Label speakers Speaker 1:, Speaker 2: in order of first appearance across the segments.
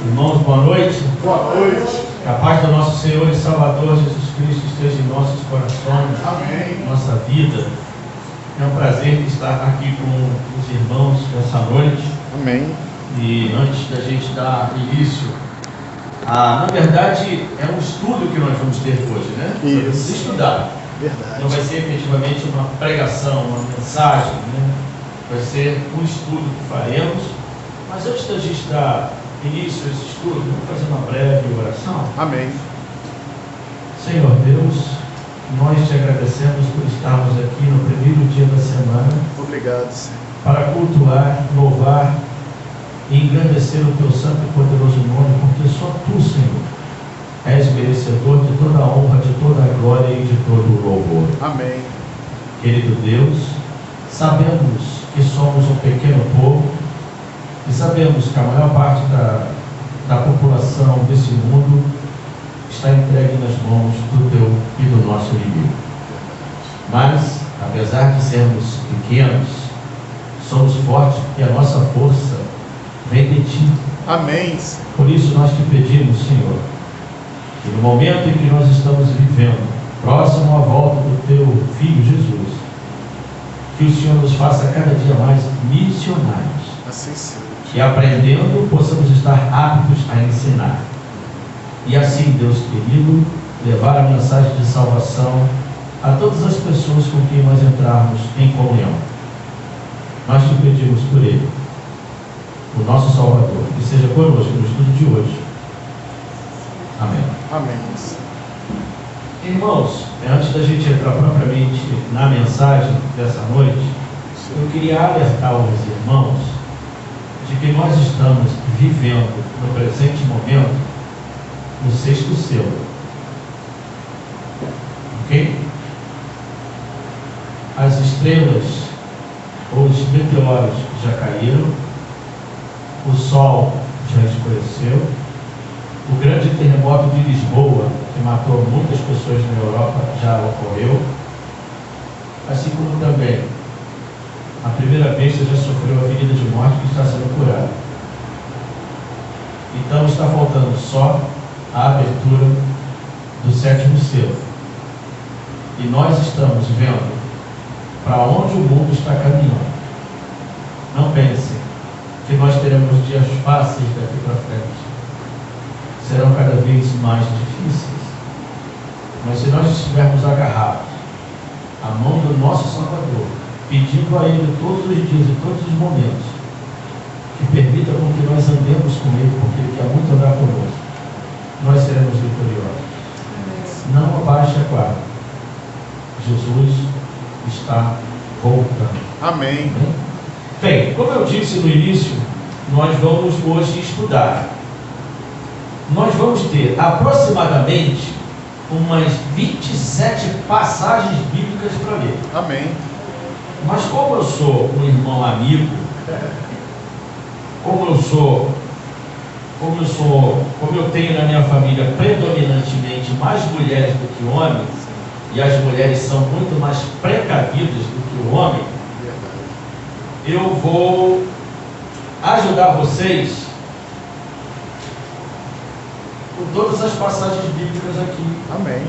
Speaker 1: Irmãos, boa noite.
Speaker 2: Boa noite.
Speaker 1: Que a paz do nosso Senhor e Salvador Jesus Cristo esteja em nossos corações,
Speaker 2: Amém.
Speaker 1: nossa vida. É um prazer estar aqui com os irmãos essa noite.
Speaker 2: Amém.
Speaker 1: E antes da gente dar início, na verdade é um estudo que nós vamos ter hoje, né?
Speaker 2: Isso.
Speaker 1: Vamos estudar.
Speaker 2: Verdade.
Speaker 1: Não vai ser efetivamente uma pregação, uma mensagem, né? Vai ser um estudo que faremos. Mas antes da gente dar início a esse estudo, vamos fazer uma breve oração.
Speaker 2: Amém.
Speaker 1: Senhor Deus, nós te agradecemos por estarmos aqui no primeiro dia da semana
Speaker 2: Obrigado, Senhor.
Speaker 1: para cultuar, louvar e engrandecer o teu santo e poderoso nome, porque só tu, Senhor, és merecedor de toda a honra, de toda a glória e de todo o louvor.
Speaker 2: Amém.
Speaker 1: Querido Deus, sabemos que somos um pequeno povo e sabemos que a maior parte da população desse mundo está entregue nas mãos do teu e do nosso inimigo. Mas, apesar de sermos pequenos, somos fortes porque a nossa força vem de ti.
Speaker 2: Amém.
Speaker 1: Por isso nós te pedimos, Senhor, que no momento em que nós estamos vivendo, próximo à volta do teu Filho Jesus, que o Senhor nos faça cada dia mais missionários.
Speaker 2: Assim seja.
Speaker 1: E aprendendo, possamos estar aptos a ensinar. E assim, Deus querido, levar a mensagem de salvação a todas as pessoas com quem nós entrarmos em comunhão. Nós te pedimos por Ele, o nosso Salvador, que seja conosco no estudo de hoje. Amém.
Speaker 2: Amém.
Speaker 1: Irmãos, antes da gente entrar propriamente na mensagem dessa noite, eu queria alertar os irmãos de que nós estamos vivendo no presente momento no sexto selo. Ok? As estrelas ou os meteoros já caíram, o sol já escureceu, o grande terremoto de Lisboa, que matou muitas pessoas na Europa, já ocorreu, assim como também a primeira besta já sofreu a ferida de morte que está sendo curada. Então está faltando só a abertura do sétimo selo. E nós estamos vendo para onde o mundo está caminhando. Não pensem que nós teremos dias fáceis daqui para frente. Serão cada vez mais difíceis. Mas se nós estivermos agarrados à mão do nosso Salvador, pedindo a Ele todos os dias e todos os momentos que permita com que nós andemos com Ele, porque Ele quer muito andar conosco, nós seremos vitoriosos. Não abaixe a guarda. Jesus está voltando.
Speaker 2: Amém.
Speaker 1: Bem, como eu disse no início, nós vamos hoje estudar. Nós vamos ter aproximadamente umas 27 passagens bíblicas para ler.
Speaker 2: Amém.
Speaker 1: Mas como eu sou um irmão amigo, como eu tenho na minha família predominantemente mais mulheres do que homens, e as mulheres são muito mais precavidas do que o homem, eu vou ajudar vocês com todas as passagens bíblicas aqui.
Speaker 2: Amém.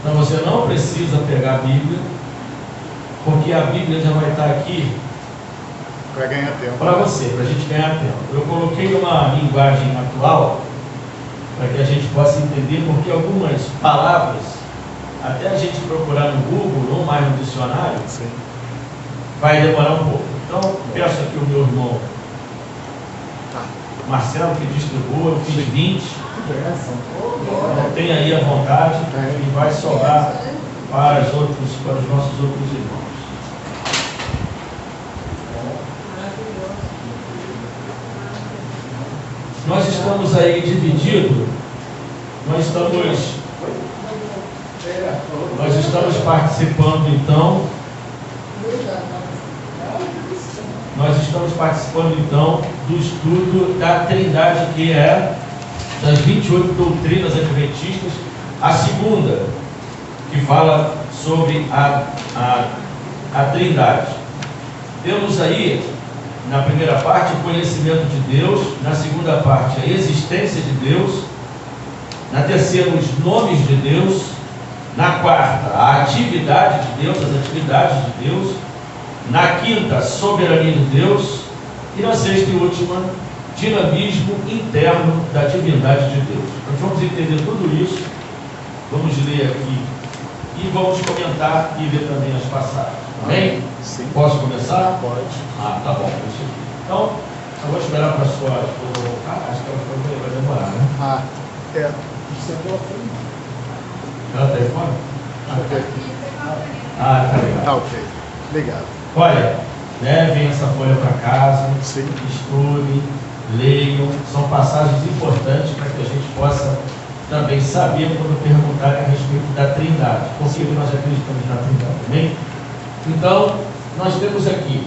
Speaker 1: Então você não precisa pegar a Bíblia, porque a Bíblia já vai estar aqui
Speaker 2: Para ganhar tempo.
Speaker 1: para você, para a gente ganhar tempo. Eu coloquei uma linguagem atual para que a gente possa entender, porque algumas palavras, até a gente procurar no Google, não mais no dicionário,
Speaker 2: Sim.
Speaker 1: vai demorar um pouco. Então, peço aqui o meu irmão Marcelo, que distribua, eu fiz 20. Então, tem aí à vontade e vai sobrar para os nossos outros irmãos. Nós estamos aí divididos, nós estamos participando então do estudo da Trindade, que é das 28 doutrinas adventistas, a segunda, que fala sobre a Trindade. Temos aí Na primeira parte, o conhecimento de Deus. Na segunda parte, a existência de Deus. Na terceira, os nomes de Deus. Na quarta, a atividade de Deus, as atividades de Deus. Na quinta, a soberania de Deus. E na sexta e última, dinamismo interno da divindade de Deus. Nós vamos entender tudo isso, vamos ler aqui e vamos comentar e ler também as passagens. Amém?
Speaker 2: Sim.
Speaker 1: Posso começar?
Speaker 2: Pode.
Speaker 1: Ah, tá bom. Então, eu vou esperar para a sua esposa voltar. Acho que ela vai demorar, né?
Speaker 2: Ah, é. Você foi.
Speaker 1: Ela está aí fora?
Speaker 2: Deixa eu ver.
Speaker 1: Ah, tá legal.
Speaker 2: Tá ok. Obrigado.
Speaker 1: Olha, levem essa folha para casa,
Speaker 2: Sim.
Speaker 1: estudem, leiam. São passagens importantes para que a gente possa também saber quando perguntarem a respeito da Trindade. Porque nós acreditamos na Trindade, amém? Então, nós temos aqui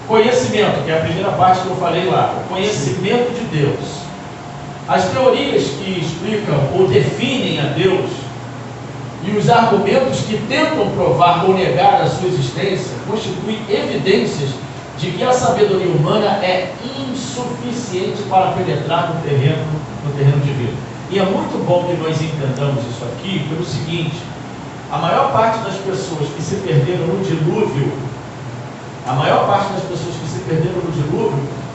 Speaker 1: conhecimento, que é a primeira parte que eu falei lá, o conhecimento de Deus. As teorias que explicam ou definem a Deus e os argumentos que tentam provar ou negar a sua existência constituem evidências de que a sabedoria humana é insuficiente para penetrar no terreno divino. E é muito bom que nós entendamos isso aqui pelo seguinte: a maior parte das pessoas que se perderam no dilúvio,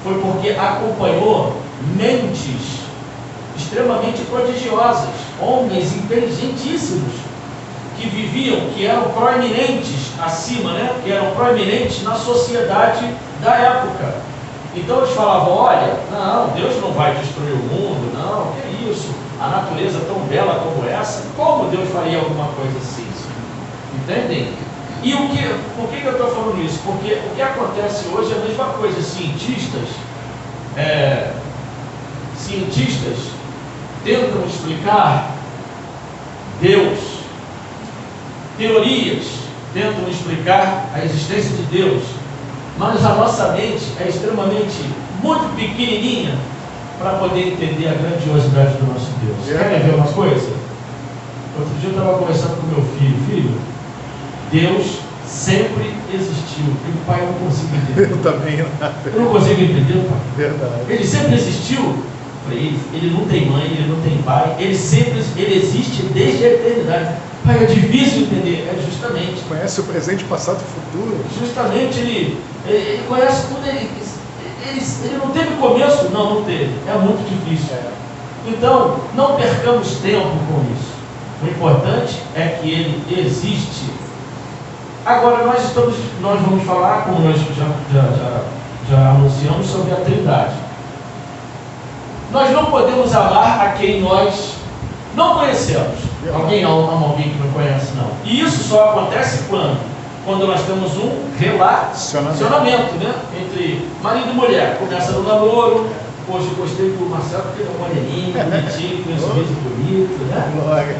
Speaker 1: foi porque acompanhou mentes extremamente prodigiosas, homens inteligentíssimos, que viviam, que eram proeminentes acima, né? Que eram proeminentes na sociedade da época. Então eles falavam: olha, não, Deus não vai destruir o mundo, não, que é isso? A natureza tão bela como essa, como Deus faria alguma coisa assim? Entendem? E por que eu estou falando isso? Porque o que acontece hoje é a mesma coisa. Cientistas tentam explicar Deus, teorias tentam explicar a existência de Deus, mas a nossa mente é extremamente, muito pequenininha para poder entender a grandiosidade do nosso Deus. Querem ver uma coisa? Outro dia eu estava conversando com meu filho, Deus sempre existiu. E o pai, eu não consigo entender.
Speaker 2: Eu também não.
Speaker 1: Eu não consigo entender, pai.
Speaker 2: Verdade.
Speaker 1: Ele sempre existiu. Ele não tem mãe, ele não tem pai, ele existe desde a eternidade. Pai, é difícil entender. É justamente.
Speaker 2: Conhece o presente, passado e futuro.
Speaker 1: Justamente ele conhece tudo. Ele não teve começo? Não teve. É muito difícil. Então, não percamos tempo com isso. O importante é que ele existe. Agora nós vamos falar, como nós já anunciamos, sobre a Trindade. Nós não podemos amar a quem nós não conhecemos. Alguém ama alguém que não conhece, não. E isso só acontece quando nós temos um relacionamento, né? Entre marido e mulher. Começa no namoro. Poxa, eu gostei do Marcelo porque ele é moreninho, bonitinho, tem um sorriso bonito, né?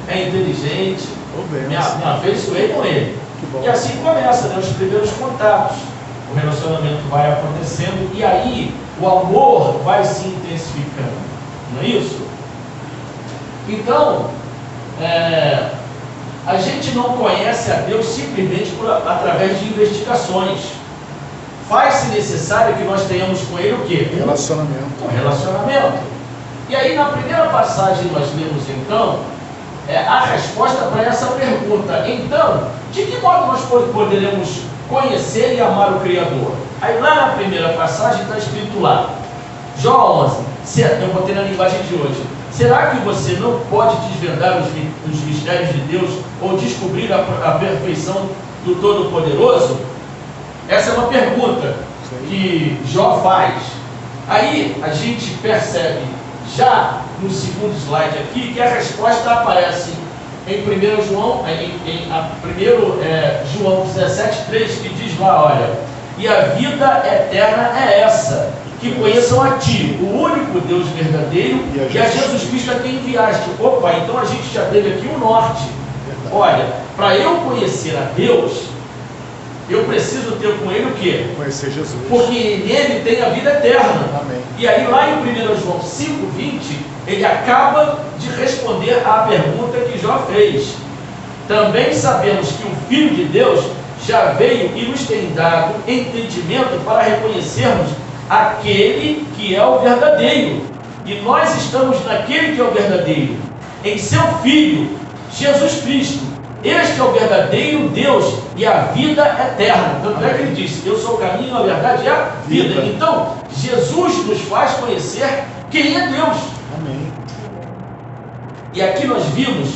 Speaker 1: É inteligente. Me afeiçoei com ele. E assim começa, né? Os primeiros contatos. O relacionamento vai acontecendo e aí o amor vai se intensificando. Não é isso? Então, a gente não conhece a Deus simplesmente através de investigações. Faz-se necessário que nós tenhamos com Ele o quê?
Speaker 2: Relacionamento.
Speaker 1: Um relacionamento. E aí na primeira passagem nós lemos então a resposta para essa pergunta. Então, de que modo nós poderemos conhecer e amar o Criador? Aí lá na primeira passagem está escrito lá, Jó 11, eu botei na linguagem de hoje: será que você não pode desvendar os mistérios de Deus ou descobrir a perfeição do Todo-Poderoso? Essa é uma pergunta que Jó faz. Aí a gente percebe já no segundo slide aqui que a resposta aparece em 1 João, João 17,3, que diz lá, olha: e a vida eterna é essa, que conheçam a Ti, o único Deus verdadeiro, e a Jesus Cristo a quem enviaste. Opa, então a gente já teve aqui o norte. Olha, para eu conhecer a Deus, eu preciso ter com Ele o quê?
Speaker 2: Conhecer Jesus.
Speaker 1: Porque nele tem a vida eterna.
Speaker 2: Amém.
Speaker 1: E aí lá em 1 João 5,20, ele acaba de responder à pergunta que Jó fez. Também sabemos que o Filho de Deus já veio e nos tem dado entendimento para reconhecermos aquele que é o verdadeiro. E nós estamos naquele que é o verdadeiro, em seu Filho, Jesus Cristo. Este é o verdadeiro Deus e a vida eterna. Tanto é que ele disse: eu sou o caminho, a verdade e a vida. Então, Jesus nos faz conhecer quem é Deus.
Speaker 2: Amém.
Speaker 1: E aqui nós vimos,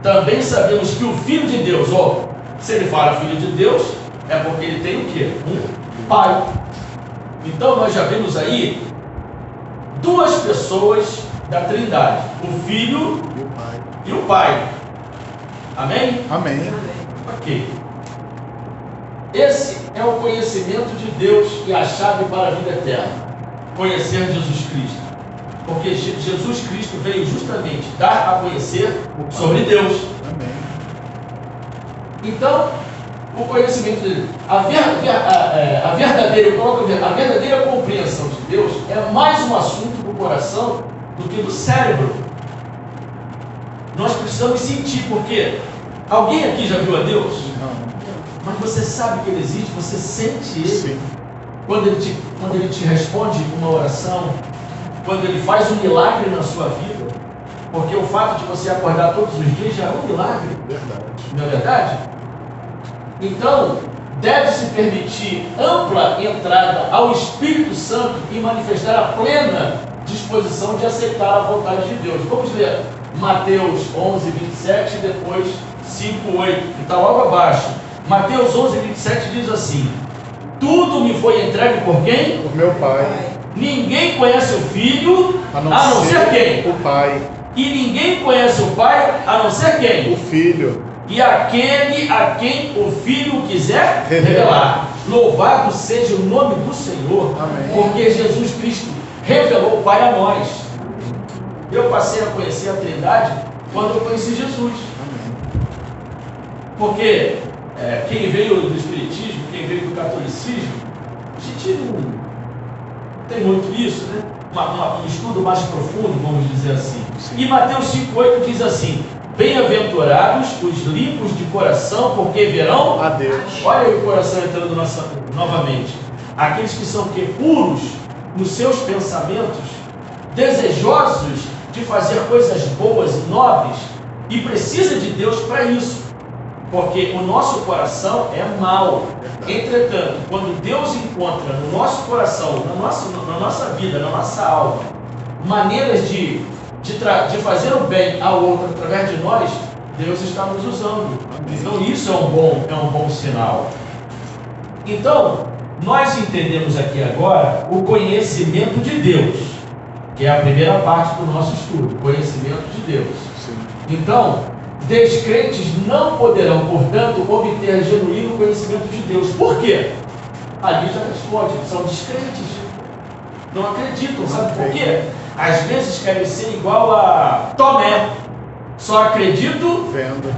Speaker 1: também sabemos que o Filho de Deus, se ele fala Filho de Deus, é porque ele tem o quê? Um Pai. Então nós já vemos aí duas pessoas da Trindade: o Filho
Speaker 2: E o Pai.
Speaker 1: e o Pai. Amém?
Speaker 2: Amém.
Speaker 1: Ok. Esse é o conhecimento de Deus e a chave para a vida eterna. Conhecer Jesus Cristo. Porque Jesus Cristo veio justamente dar a conhecer sobre Deus.
Speaker 2: Amém.
Speaker 1: Então, o conhecimento dele, a verdadeira compreensão de Deus é mais um assunto do coração do que do cérebro. Nós precisamos sentir, porque alguém aqui já viu a Deus?
Speaker 2: Não.
Speaker 1: Mas você sabe que ele existe, você sente ele.
Speaker 2: Sim.
Speaker 1: Quando ele te responde uma oração, quando ele faz um milagre na sua vida, porque o fato de você acordar todos os dias já é um milagre.
Speaker 2: Verdade.
Speaker 1: Não é verdade? Então, deve-se permitir ampla entrada ao Espírito Santo e manifestar a plena disposição de aceitar a vontade de Deus. Vamos ler Mateus 11, 27 e depois 5, 8, que está logo abaixo. Mateus 11, 27 diz assim: tudo me foi entregue por quem?
Speaker 2: Por meu Pai.
Speaker 1: Ninguém conhece o Filho
Speaker 2: A não
Speaker 1: ser quem?
Speaker 2: O Pai.
Speaker 1: E ninguém conhece o Pai a não ser quem?
Speaker 2: O Filho.
Speaker 1: E aquele a quem o Filho quiser
Speaker 2: Revelar.
Speaker 1: revelar. Louvado seja o nome do Senhor.
Speaker 2: Amém.
Speaker 1: Porque Jesus Cristo revelou o Pai a nós. Eu passei a conhecer a Trindade quando eu conheci Jesus.
Speaker 2: Amém.
Speaker 1: Porque quem veio do Espiritismo, quem veio do Catolicismo, a gente não tem muito isso, né? Um estudo mais profundo, vamos dizer assim.
Speaker 2: Sim.
Speaker 1: E Mateus 5,8 diz assim: bem-aventurados os limpos de coração, porque verão
Speaker 2: A Deus.
Speaker 1: Olha aí o coração entrando novamente. Aqueles que são puros nos seus pensamentos, desejosos de fazer coisas boas e nobres, e precisa de Deus para isso. Porque o nosso coração é mau. Entretanto, quando Deus encontra no nosso coração, na nossa vida, na nossa alma, maneiras de fazer o bem ao outro através de nós, Deus está nos usando. Então isso é um bom sinal. Então, nós entendemos aqui agora o conhecimento de Deus, que é a primeira parte do nosso estudo, conhecimento de Deus.
Speaker 2: Sim.
Speaker 1: Então, descrentes não poderão, portanto, obter genuíno conhecimento de Deus. Por quê? Ali já responde: são descrentes, não acreditam. Sabe por quê? Às vezes querem ser igual a Tomé, só acredito
Speaker 2: Vendo.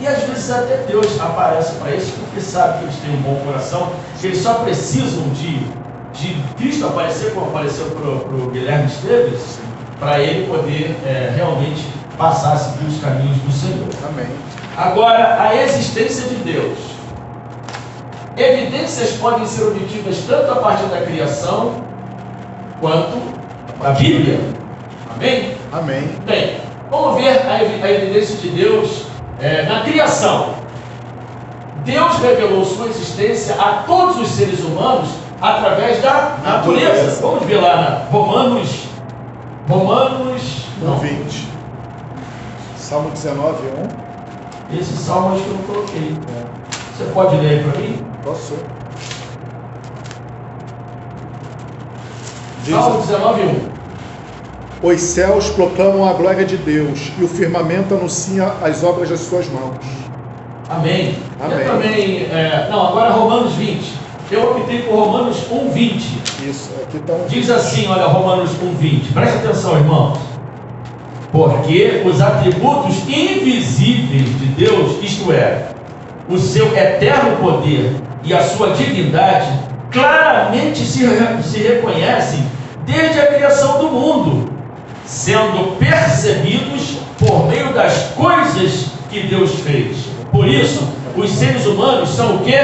Speaker 1: e às vezes até Deus aparece para eles, porque sabe que eles têm um bom coração, que eles só precisam de Cristo aparecer, como apareceu para o Guilherme Esteves, para ele poder realmente passar a seguir os caminhos do Senhor.
Speaker 2: Amém.
Speaker 1: Agora, a existência de Deus. Evidências podem ser obtidas tanto a partir da criação quanto da Bíblia. Amém?
Speaker 2: Amém.
Speaker 1: Bem, vamos ver a evidência de Deus na criação. Deus revelou sua existência a todos os seres humanos através da natureza. Vamos ver lá na Romanos
Speaker 2: 20. Salmo 19, 1.
Speaker 1: Esse salmo acho que eu não coloquei. Você pode ler aí para mim?
Speaker 2: Posso.
Speaker 1: Salmo 19, 1.
Speaker 2: Os céus proclamam a glória de Deus e o firmamento anuncia as obras das suas mãos.
Speaker 1: Amém.
Speaker 2: Amém.
Speaker 1: Eu também. Agora Romanos 20. Eu optei por Romanos 1, 20.
Speaker 2: Isso, aqui está um...
Speaker 1: Diz assim, olha, Romanos 1, 20. Presta atenção, irmãos. Porque os atributos invisíveis de Deus, isto é, o seu eterno poder e a sua divindade, claramente se reconhecem desde a criação do mundo, sendo percebidos por meio das coisas que Deus fez. Por isso, os seres humanos são o quê?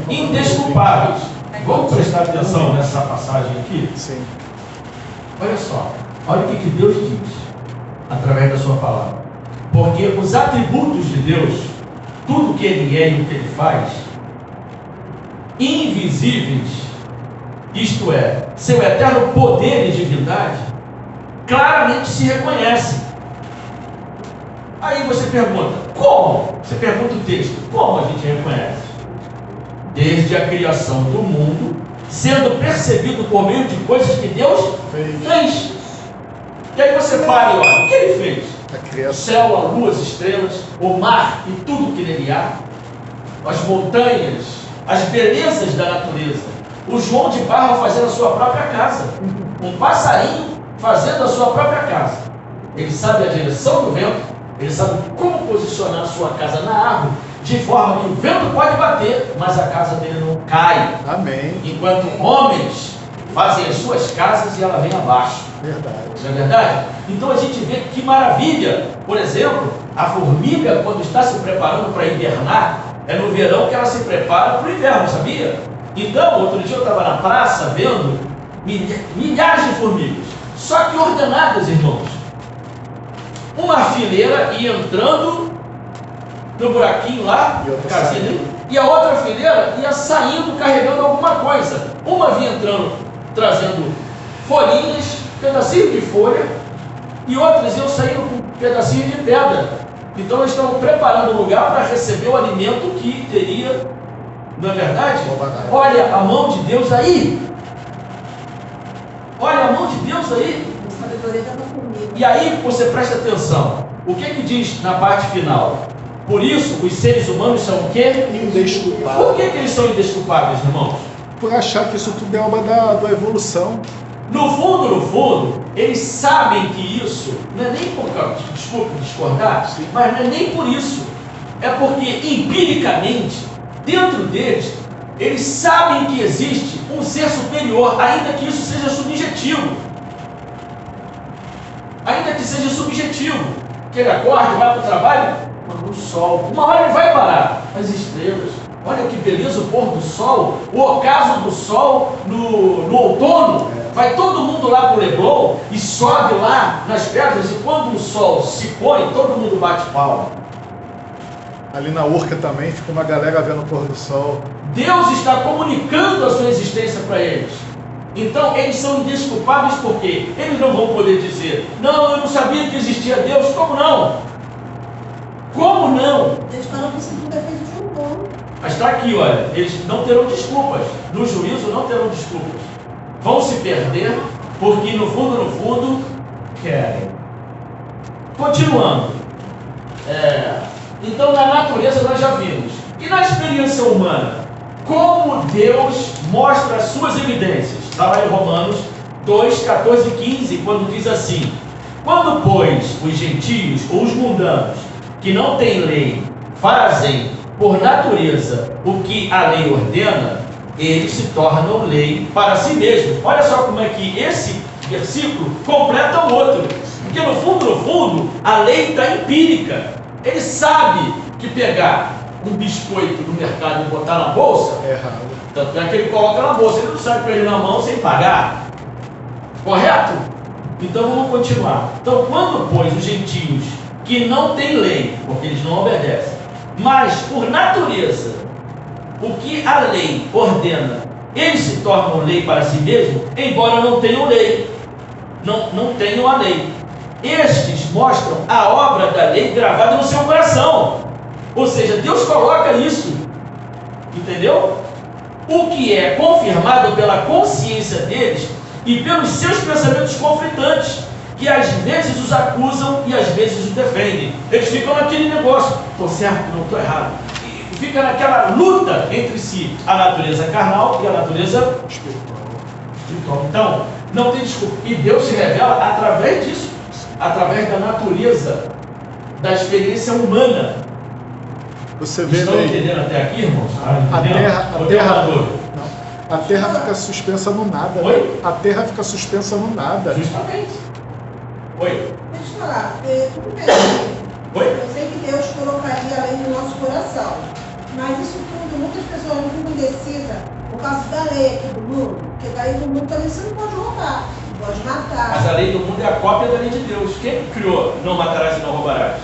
Speaker 1: Indesculpáveis. Vamos prestar atenção nessa passagem aqui?
Speaker 2: Sim.
Speaker 1: Olha só, olha o que Deus diz através da sua palavra. Porque os atributos de Deus, tudo que Ele é e o que Ele faz, invisíveis, isto é, seu eterno poder e divindade, claramente se reconhecem. Aí você pergunta, como? Você pergunta o texto, como a gente reconhece? Desde a criação do mundo, sendo percebido por meio de coisas que Deus fez. E aí você para e olha, o que Ele fez? O céu, a lua, as estrelas, o mar e tudo que nele há, as montanhas, as belezas da natureza, o João de Barro fazendo a sua própria casa, um passarinho fazendo a sua própria casa. Ele sabe a direção do vento, ele sabe como posicionar a sua casa na árvore, de forma que o vento pode bater, mas a casa dele não cai.
Speaker 2: Amém.
Speaker 1: Enquanto homens fazem as suas casas e ela vem abaixo.
Speaker 2: Verdade.
Speaker 1: Não é verdade? Então a gente vê que maravilha. Por exemplo, a formiga, quando está se preparando para hibernar, é no verão que ela se prepara para o inverno, sabia? Então, outro dia eu estava na praça vendo milhares de formigas, só que ordenadas, irmãos. Uma fileira ia entrando no buraquinho lá, casinha, e a outra fileira ia saindo carregando alguma coisa. Uma vinha entrando trazendo folhinhas, pedacinho de folha, e outras iam saindo com pedacinho de pedra. Então eles estavam preparando o lugar para receber o alimento que teria, não é verdade? Olha a mão de Deus aí. Olha a mão de Deus aí. E aí você presta atenção. O que diz na parte final? Por isso, os seres humanos são o quê?
Speaker 2: Indesculpáveis.
Speaker 1: Por que eles são indesculpáveis, irmãos?
Speaker 2: Por achar que isso tudo é obra da evolução.
Speaker 1: No fundo, eles sabem que isso não é nem por causa, desculpe discordar, mas não é nem por isso. É porque, empiricamente, dentro deles, eles sabem que existe um ser superior, ainda que isso seja subjetivo. Ainda que seja subjetivo. Que ele acorde, vai para o trabalho, o sol. Uma hora ele vai parar. As estrelas. Olha que beleza o pôr do sol. O ocaso do sol no outono. Vai todo mundo lá para o Leblon e sobe lá nas pedras. E quando o sol se põe, todo mundo bate palma.
Speaker 2: Ali na Urca também fica uma galera vendo o pôr do sol.
Speaker 1: Deus está comunicando a sua existência para eles. Então eles são indesculpáveis porque eles não vão poder dizer: não, eu não sabia que existia Deus. Como não? Como não?
Speaker 3: Eles falam que isso tudo é feito de um bom.
Speaker 1: Mas está aqui, olha, eles não terão desculpas. No juízo não terão desculpas. Vão se perder porque no fundo querem. Continuando. Então na natureza nós já vimos. E na experiência humana? Como Deus mostra as suas evidências? Está lá em Romanos 2, 14 e 15, quando diz assim: quando, pois, os gentios ou os mundanos, que não têm lei, fazem por natureza o que a lei ordena, eles se tornam lei para si mesmos. Olha só como é que esse versículo completa o outro. Porque no fundo, a lei está empírica. Ele sabe que pegar um biscoito do mercado e botar na bolsa
Speaker 2: É errado.
Speaker 1: Tanto é que ele coloca na bolsa, ele não sai com ele na mão sem pagar. Correto? Então vamos continuar. Então, quando, pois, os gentios que não têm lei, porque eles não obedecem, mas por natureza, o que a lei ordena, eles se tornam lei para si mesmos, embora não tenham lei, não tenham a lei. Estes mostram a obra da lei gravada no seu coração. Ou seja, Deus coloca isso, entendeu? O que é confirmado pela consciência deles e pelos seus pensamentos conflitantes, que às vezes os acusam e às vezes os defendem. Eles ficam naquele negócio: estou certo, não estou errado. E fica naquela luta entre si, a natureza carnal e a natureza espiritual. Então, não tem desculpa. E Deus se revela através disso, através da natureza, da experiência humana.
Speaker 2: Você vê
Speaker 1: Estão entendendo até aqui, irmãos?
Speaker 2: A terra fica suspensa no nada.
Speaker 1: Oi?
Speaker 2: A terra fica suspensa no nada.
Speaker 1: Justamente. Oi?
Speaker 3: Deixa eu falar, tudo bem.
Speaker 1: Oi?
Speaker 3: Eu sei que Deus colocaria a lei no nosso coração. Mas isso tudo, muitas pessoas não ficam indecisas por causa da lei aqui do mundo, porque daí no mundo também você não pode roubar, não pode matar.
Speaker 4: Mas a lei do mundo é a cópia da lei de Deus. Quem criou não matarás e não roubarás?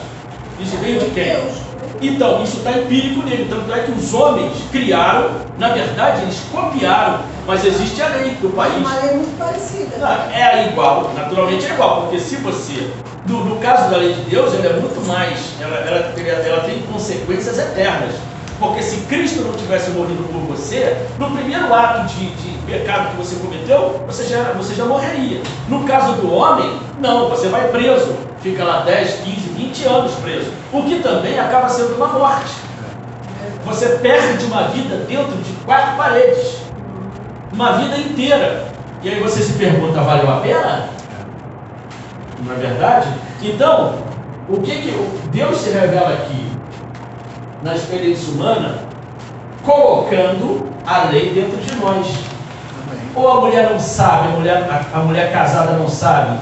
Speaker 4: Isso veio de quem?
Speaker 3: Deus.
Speaker 4: Então, isso está empírico nele. Tanto é que os homens criaram, na verdade, eles copiaram, mas existe a lei do país.
Speaker 3: Uma lei muito parecida.
Speaker 4: Não, é igual, naturalmente é igual, porque se você, no caso da lei de Deus, ela é muito mais, ela tem consequências eternas. Porque se Cristo não tivesse morrido por você, no primeiro ato de pecado que você cometeu, você já morreria. No caso do homem, não, você vai preso, fica lá 10, 15, 20 anos preso, o que também acaba sendo uma morte. Você perde uma vida dentro de 4 paredes, uma vida inteira. E aí você se pergunta, valeu a pena? Não é verdade? Então, o que Deus se revela aqui na experiência humana, colocando a lei dentro de nós.
Speaker 2: Amém.
Speaker 4: Ou a mulher não sabe, a mulher casada não sabe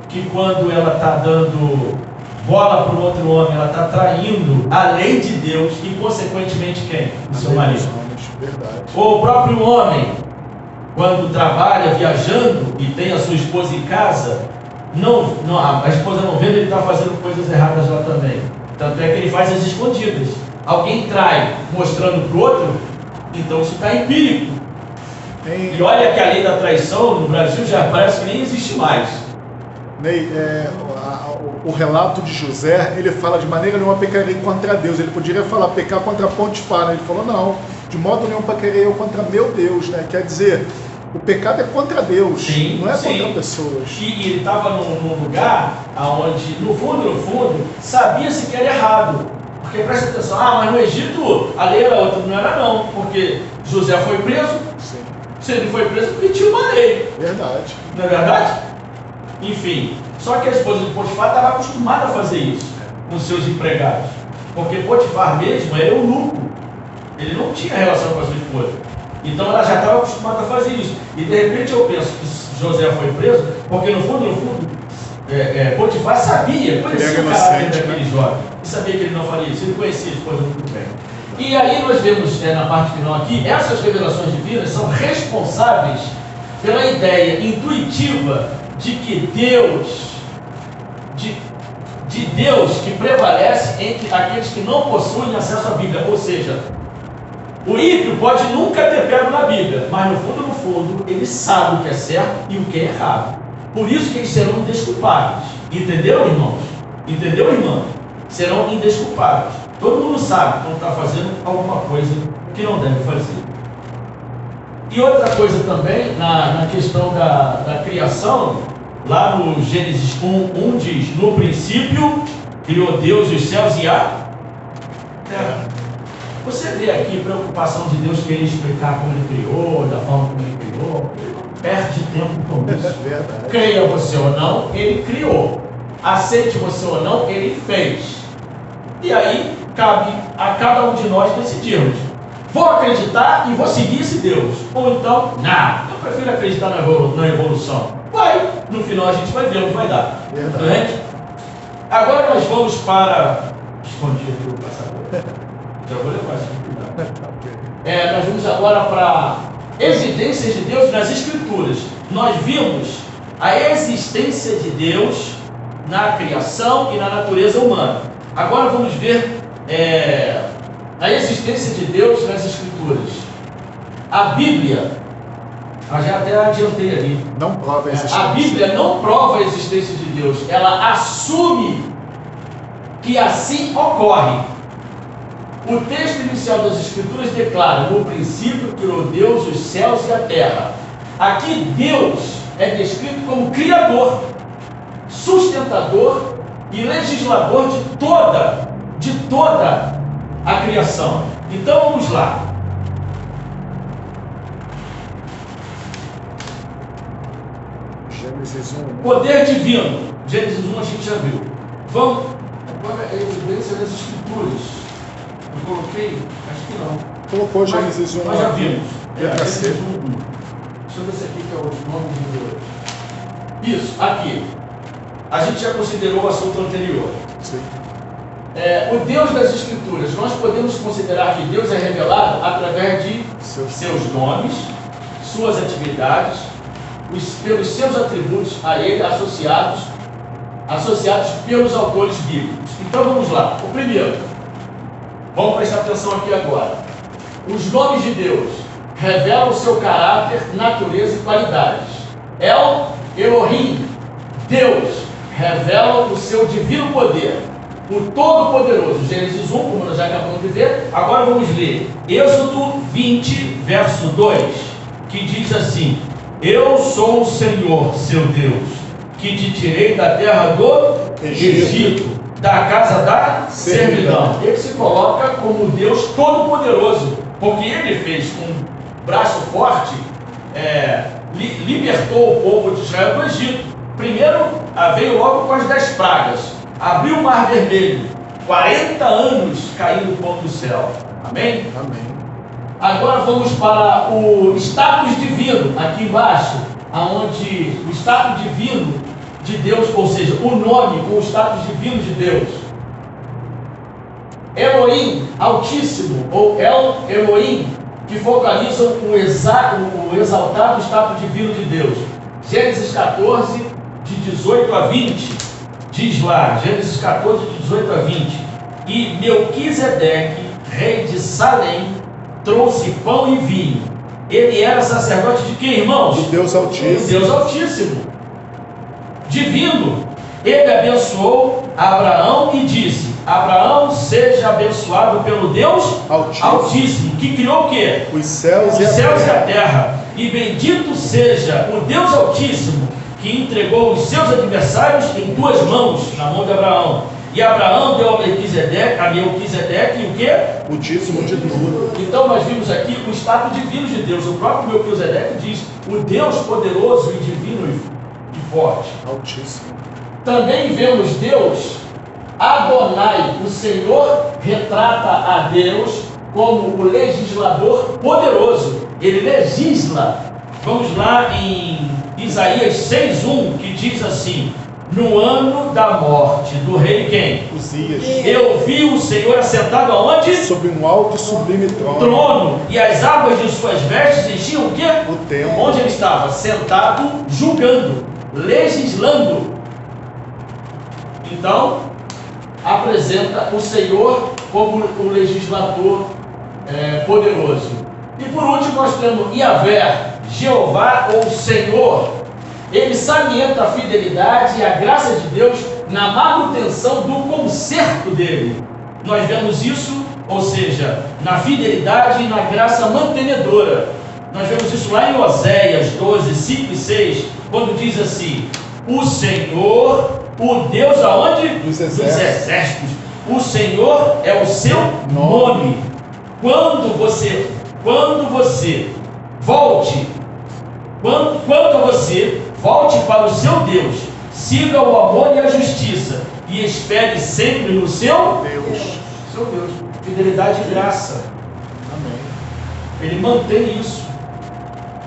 Speaker 4: que quando ela está dando bola para o outro homem, ela está traindo a lei de Deus e consequentemente quem? O seu marido.
Speaker 2: Verdade.
Speaker 4: Ou o próprio homem, quando trabalha viajando e tem a sua esposa em casa, a esposa não vendo, ele está fazendo coisas erradas lá também. Tanto é que ele faz as escondidas. Alguém trai mostrando para o outro, então isso está empírico. E olha que a lei da traição no Brasil já parece que nem existe mais.
Speaker 2: Ney, o relato de José, ele fala de maneira nenhuma pecarei contra Deus. Ele poderia falar pecar contra Potifar, né? Ele falou não, de modo nenhum pecarei eu contra meu Deus, né? Quer dizer, o pecado é contra Deus,
Speaker 4: sim,
Speaker 2: não é
Speaker 4: sim.
Speaker 2: contra pessoas.
Speaker 4: E ele estava num lugar onde, no fundo, sabia-se que era errado. Porque presta atenção, mas no Egito a lei era outra, não era não, porque José foi preso.
Speaker 2: Sim.
Speaker 4: Se ele foi preso, porque tinha uma lei.
Speaker 2: Verdade.
Speaker 4: Não é verdade? Enfim, só que a esposa de Potifar estava acostumada a fazer isso com seus empregados. Porque Potifar mesmo era eunuco. Ele não tinha relação com a sua esposa. Então ela já estava acostumada a fazer isso. E de repente eu penso que José foi preso, porque no fundo, Potifar sabia, conhecia o caráter daquele jovem. E sabia que ele não faria isso, ele conhecia a esposa muito bem. E aí nós vemos na parte final aqui, essas revelações divinas são responsáveis pela ideia intuitiva de que Deus, de Deus que prevalece entre aqueles que não possuem acesso à Bíblia. Ou seja, o ímpio pode nunca ter pego na Bíblia, mas no fundo, ele sabe o que é certo e o que é errado. Por isso que eles serão indesculpáveis. Entenderam, irmãos? Entendeu, irmão? Serão indesculpáveis. Todo mundo sabe quando está fazendo alguma coisa que não deve fazer. E outra coisa também, na questão da criação, lá no Gênesis 1 diz, no princípio criou Deus os céus e a terra. Você vê aqui a preocupação de Deus querer explicar como ele criou, da forma como ele criou. Ele não perde tempo com isso.
Speaker 2: Verdade.
Speaker 4: Creia você ou não, ele criou. Aceite você ou não, ele fez. E aí, cabe a cada um de nós decidirmos. Vou acreditar e vou seguir esse Deus. Ou então, não, eu prefiro acreditar na evolução. Vai, no final a gente vai ver onde vai dar.
Speaker 2: Verdade.
Speaker 4: Agora nós vamos para... Escondi aqui o passador. Já vou levar esse cuidado. Nós vamos agora para evidências de Deus nas Escrituras. Nós vimos a existência de Deus na criação e na natureza humana. Agora vamos ver a existência de Deus nas Escrituras. A Bíblia, eu já até adiantei ali.
Speaker 2: Não prova a existência.
Speaker 4: A Bíblia não prova a existência de Deus, ela assume que assim ocorre. O texto inicial das Escrituras declara: no princípio criou Deus os céus e a terra. Aqui Deus é descrito como criador, sustentador e legislador de toda a criação. Então vamos lá.
Speaker 2: Gênesis 1.
Speaker 4: Poder divino. Gênesis 1 a gente já viu. Vamos agora a evidência das Escrituras. Eu coloquei? Acho que não.
Speaker 2: Colocou Gênesis 1.
Speaker 4: Nós já vimos.
Speaker 2: Gênesis 1.
Speaker 4: Deixa eu ver se aqui que é o nome de Deus. Isso, aqui. A gente já considerou o assunto anterior.
Speaker 2: Sim.
Speaker 4: o Deus das Escrituras, nós podemos considerar que Deus é revelado através de seus nomes, suas atividades, pelos seus atributos a Ele associados pelos autores bíblicos. Então vamos lá. O primeiro, vamos prestar atenção aqui agora. Os nomes de Deus revelam o seu caráter, natureza e qualidades. Elohim, Deus, revela o seu divino poder. O Todo-Poderoso, Gênesis 1, como nós já acabamos de ver. Agora vamos ler Êxodo 20, verso 2, que diz assim: Eu sou o Senhor, seu Deus, que te tirei da terra do Egito, da casa da servidão. Ele se coloca como Deus Todo-Poderoso, porque ele fez com um braço forte, libertou o povo de Israel do Egito. Primeiro veio logo com as 10 pragas, abriu o mar vermelho, 40 anos caindo o pão do céu. Amém?
Speaker 2: Amém.
Speaker 4: Agora vamos para o status divino, aqui embaixo, aonde o status divino de Deus, ou seja, o nome com o status divino de Deus. Elohim, Altíssimo, ou El Elohim, que focalizam o exaltado status divino de Deus. Gênesis 14, de 18 a 20, diz lá, Gênesis 14, de 18 a 20, e Melquisedeque, rei de Salém, trouxe pão e vinho. Ele era sacerdote de quem, irmãos?
Speaker 2: De Deus Altíssimo.
Speaker 4: De Deus Altíssimo. Divino. Ele abençoou Abraão e disse: Abraão, seja abençoado pelo Deus Altíssimo, que criou o quê?
Speaker 2: Os céus
Speaker 4: e a terra. E bendito seja o Deus Altíssimo, que entregou os seus adversários em tuas mãos, na mão de Abraão. E Abraão deu a Melquisedeque o quê?
Speaker 2: O dízimo de tudo.
Speaker 4: Então nós vimos aqui o status divino de Deus. O próprio Melquisedeque diz: o Deus poderoso e divino e forte.
Speaker 2: Altíssimo.
Speaker 4: Também vemos Deus, Adonai, o Senhor retrata a Deus como o legislador poderoso. Ele legisla. Vamos lá em Isaías 6:1, que diz assim: no ano da morte do rei quem?
Speaker 2: Uzias.
Speaker 4: Eu vi o Senhor assentado aonde?
Speaker 2: Sobre um alto e sublime trono.
Speaker 4: E as águas de suas vestes enchiam o quê?
Speaker 2: O templo.
Speaker 4: Onde ele estava? Sentado, julgando, legislando. Então, apresenta o Senhor como o legislador poderoso. E por último nós temos Yahvé, Jeová ou Senhor. Ele salienta a fidelidade e a graça de Deus na manutenção do conserto dele. Nós vemos isso, ou seja, na fidelidade e na graça mantenedora. Nós vemos isso lá em Oséias 12, 5 e 6, quando diz assim: o Senhor, o Deus aonde?
Speaker 2: Dos exércitos.
Speaker 4: O Senhor é o seu nome. Quando você volte, quanto a você, volte para o seu Deus, siga o amor e a justiça, e espere sempre no seu
Speaker 2: Deus.
Speaker 4: Seu Deus. Fidelidade e graça.
Speaker 2: Amém.
Speaker 4: Ele mantém isso.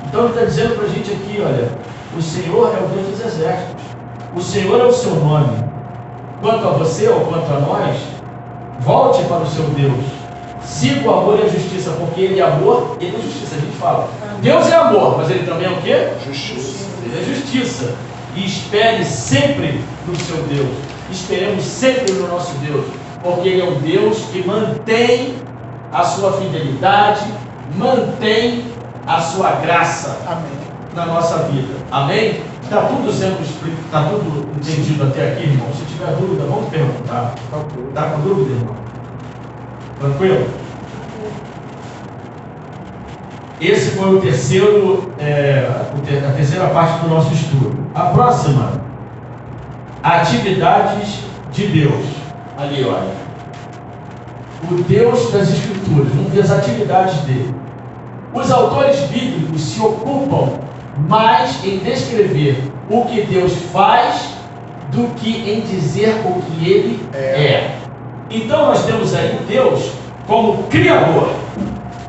Speaker 4: Então ele está dizendo para a gente aqui, olha, o Senhor é o Deus dos exércitos. O Senhor é o seu nome. Quanto a você ou quanto a nós, volte para o seu Deus. Siga o amor e a justiça, porque ele é amor e ele é justiça. A gente fala, Deus é amor, mas ele também é o quê?
Speaker 2: Justiça.
Speaker 4: Ele é justiça. E espere sempre no seu Deus. Esperemos sempre no nosso Deus, porque ele é um Deus que mantém a sua fidelidade, mantém a sua graça.
Speaker 2: Amém.
Speaker 4: Na nossa vida. Amém? Está tudo sendo explico, está tudo entendido até aqui, irmão? Se tiver dúvida, vamos perguntar. Está com dúvida, irmão? Tranquilo? Esse foi o terceiro, a terceira parte do nosso estudo. A próxima, atividades de Deus. Ali, olha. O Deus das Escrituras. Vamos ver as atividades dele. Os autores bíblicos se ocupam mais em descrever o que Deus faz do que em dizer o que Ele é. Então nós temos aí Deus como Criador.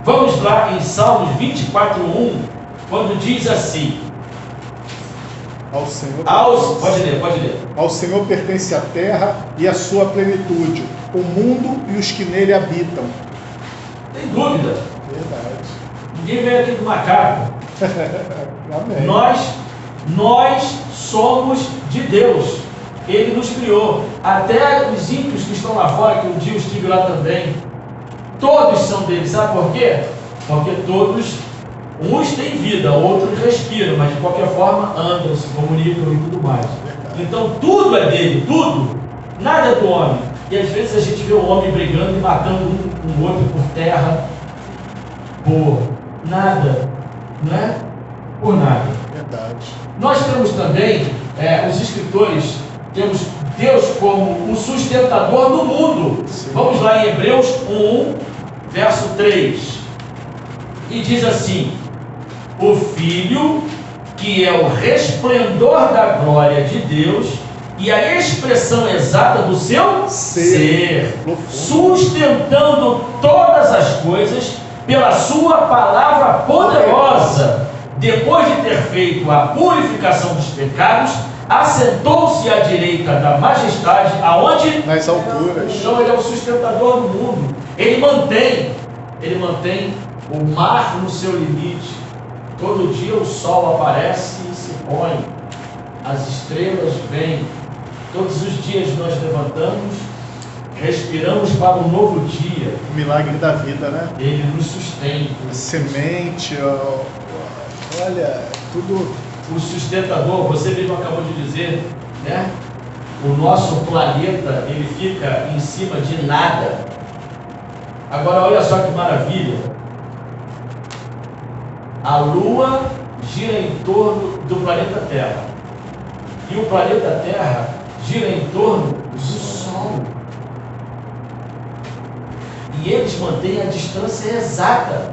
Speaker 4: Vamos lá em Salmos 24:1, quando diz assim:
Speaker 2: Ao Senhor
Speaker 4: pode ler.
Speaker 2: Ao Senhor pertence a terra e a sua plenitude, o mundo e os que nele habitam.
Speaker 4: Tem dúvida.
Speaker 2: Verdade.
Speaker 4: Ninguém veio aqui do macaco.
Speaker 2: Amém.
Speaker 4: Nós somos de Deus. Ele nos criou. Até os ímpios que estão lá fora, que um dia eu estive lá também, todos são dele. Sabe por quê? Porque todos, uns têm vida, outros respiram, mas de qualquer forma andam, se comunicam e tudo mais. Então tudo é dele, tudo. Nada é do homem. E às vezes a gente vê o homem brigando e matando um outro por terra, por nada, não é? Por nada.
Speaker 2: Verdade.
Speaker 4: Nós temos também, os escritores, temos Deus como o sustentador do mundo.
Speaker 2: Sim.
Speaker 4: Vamos lá em Hebreus 1, verso 3. E diz assim: o Filho, que é o resplendor da glória de Deus e a expressão exata do seu ser, sustentando todas as coisas pela sua palavra poderosa, depois de ter feito a purificação dos pecados, assentou-se à direita da majestade, aonde?
Speaker 2: Nas alturas.
Speaker 4: Então ele é o sustentador do mundo. Ele mantém o mar no seu limite. Todo dia o sol aparece e se põe, as estrelas vêm. Todos os dias nós levantamos, respiramos para um novo dia.
Speaker 2: O milagre da vida, né?
Speaker 4: Ele nos sustenta.
Speaker 2: A semente, olha, tudo.
Speaker 4: O sustentador, você mesmo acabou de dizer, né? O nosso planeta, ele fica em cima de nada. Agora olha só que maravilha. A Lua gira em torno do planeta Terra. E o planeta Terra gira em torno do Sol. E eles mantêm a distância exata.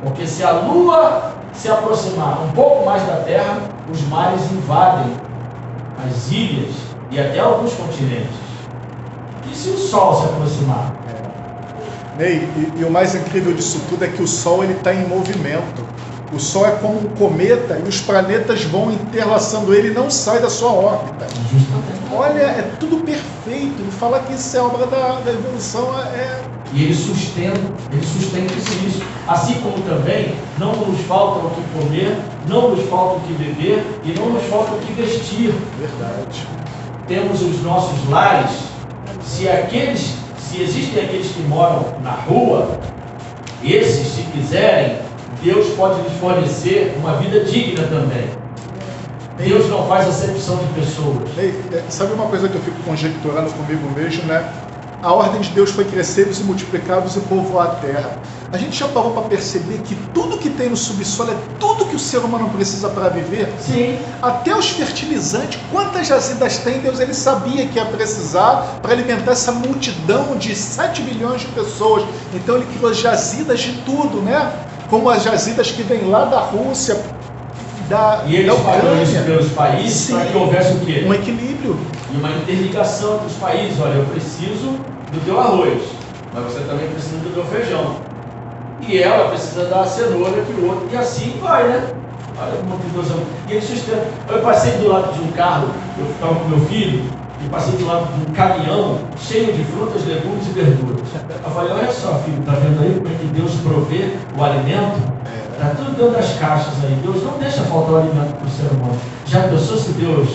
Speaker 4: Porque se a Lua se aproximar um pouco mais da Terra, os mares invadem as ilhas e até alguns continentes. E se o Sol se aproximar?
Speaker 2: Ney, e o mais incrível disso tudo é que o Sol está em movimento. O Sol é como um cometa e os planetas vão interlaçando ele e não sai da sua órbita.
Speaker 4: Justamente.
Speaker 2: Olha, é tudo perfeito. E falar que isso é obra da evolução
Speaker 4: E ele sustenta isso. Assim como também não nos falta o que comer, não nos falta o que beber e não nos falta o que vestir.
Speaker 2: Verdade.
Speaker 4: Temos os nossos lares. Se existem aqueles que moram na rua, esses, se quiserem, Deus pode lhes fornecer uma vida digna também. Deus não faz acepção de pessoas.
Speaker 2: Sabe uma coisa que eu fico conjecturando comigo mesmo, né? A ordem de Deus foi crescer-vos e multiplicar-vos e povoar a terra. A gente já parou para perceber que tudo que tem no subsolo é tudo que o ser humano precisa para viver?
Speaker 4: Sim.
Speaker 2: Até os fertilizantes, quantas jazidas tem, Deus ele sabia que ia precisar para alimentar essa multidão de 7 milhões de pessoas. Então ele criou jazidas de tudo, né? Como as jazidas que vêm lá da Rússia,
Speaker 4: e ele espalhou isso pelos países para que houvesse o quê?
Speaker 2: Um equilíbrio.
Speaker 4: E uma interligação entre os países. Olha, eu preciso do teu arroz, mas você também precisa do teu feijão. E ela precisa da cenoura que o outro. E assim vai, né? Olha como que Deus ama. E ele sustenta. Eu passei do lado de um carro, eu estava com meu filho, e passei do lado de um caminhão cheio de frutas, legumes e verduras. Eu falei, olha só, filho, tá vendo aí como é que Deus provê o alimento? Está tudo dentro das caixas aí. Deus não deixa faltar o alimento para o ser humano. Já pensou se Deus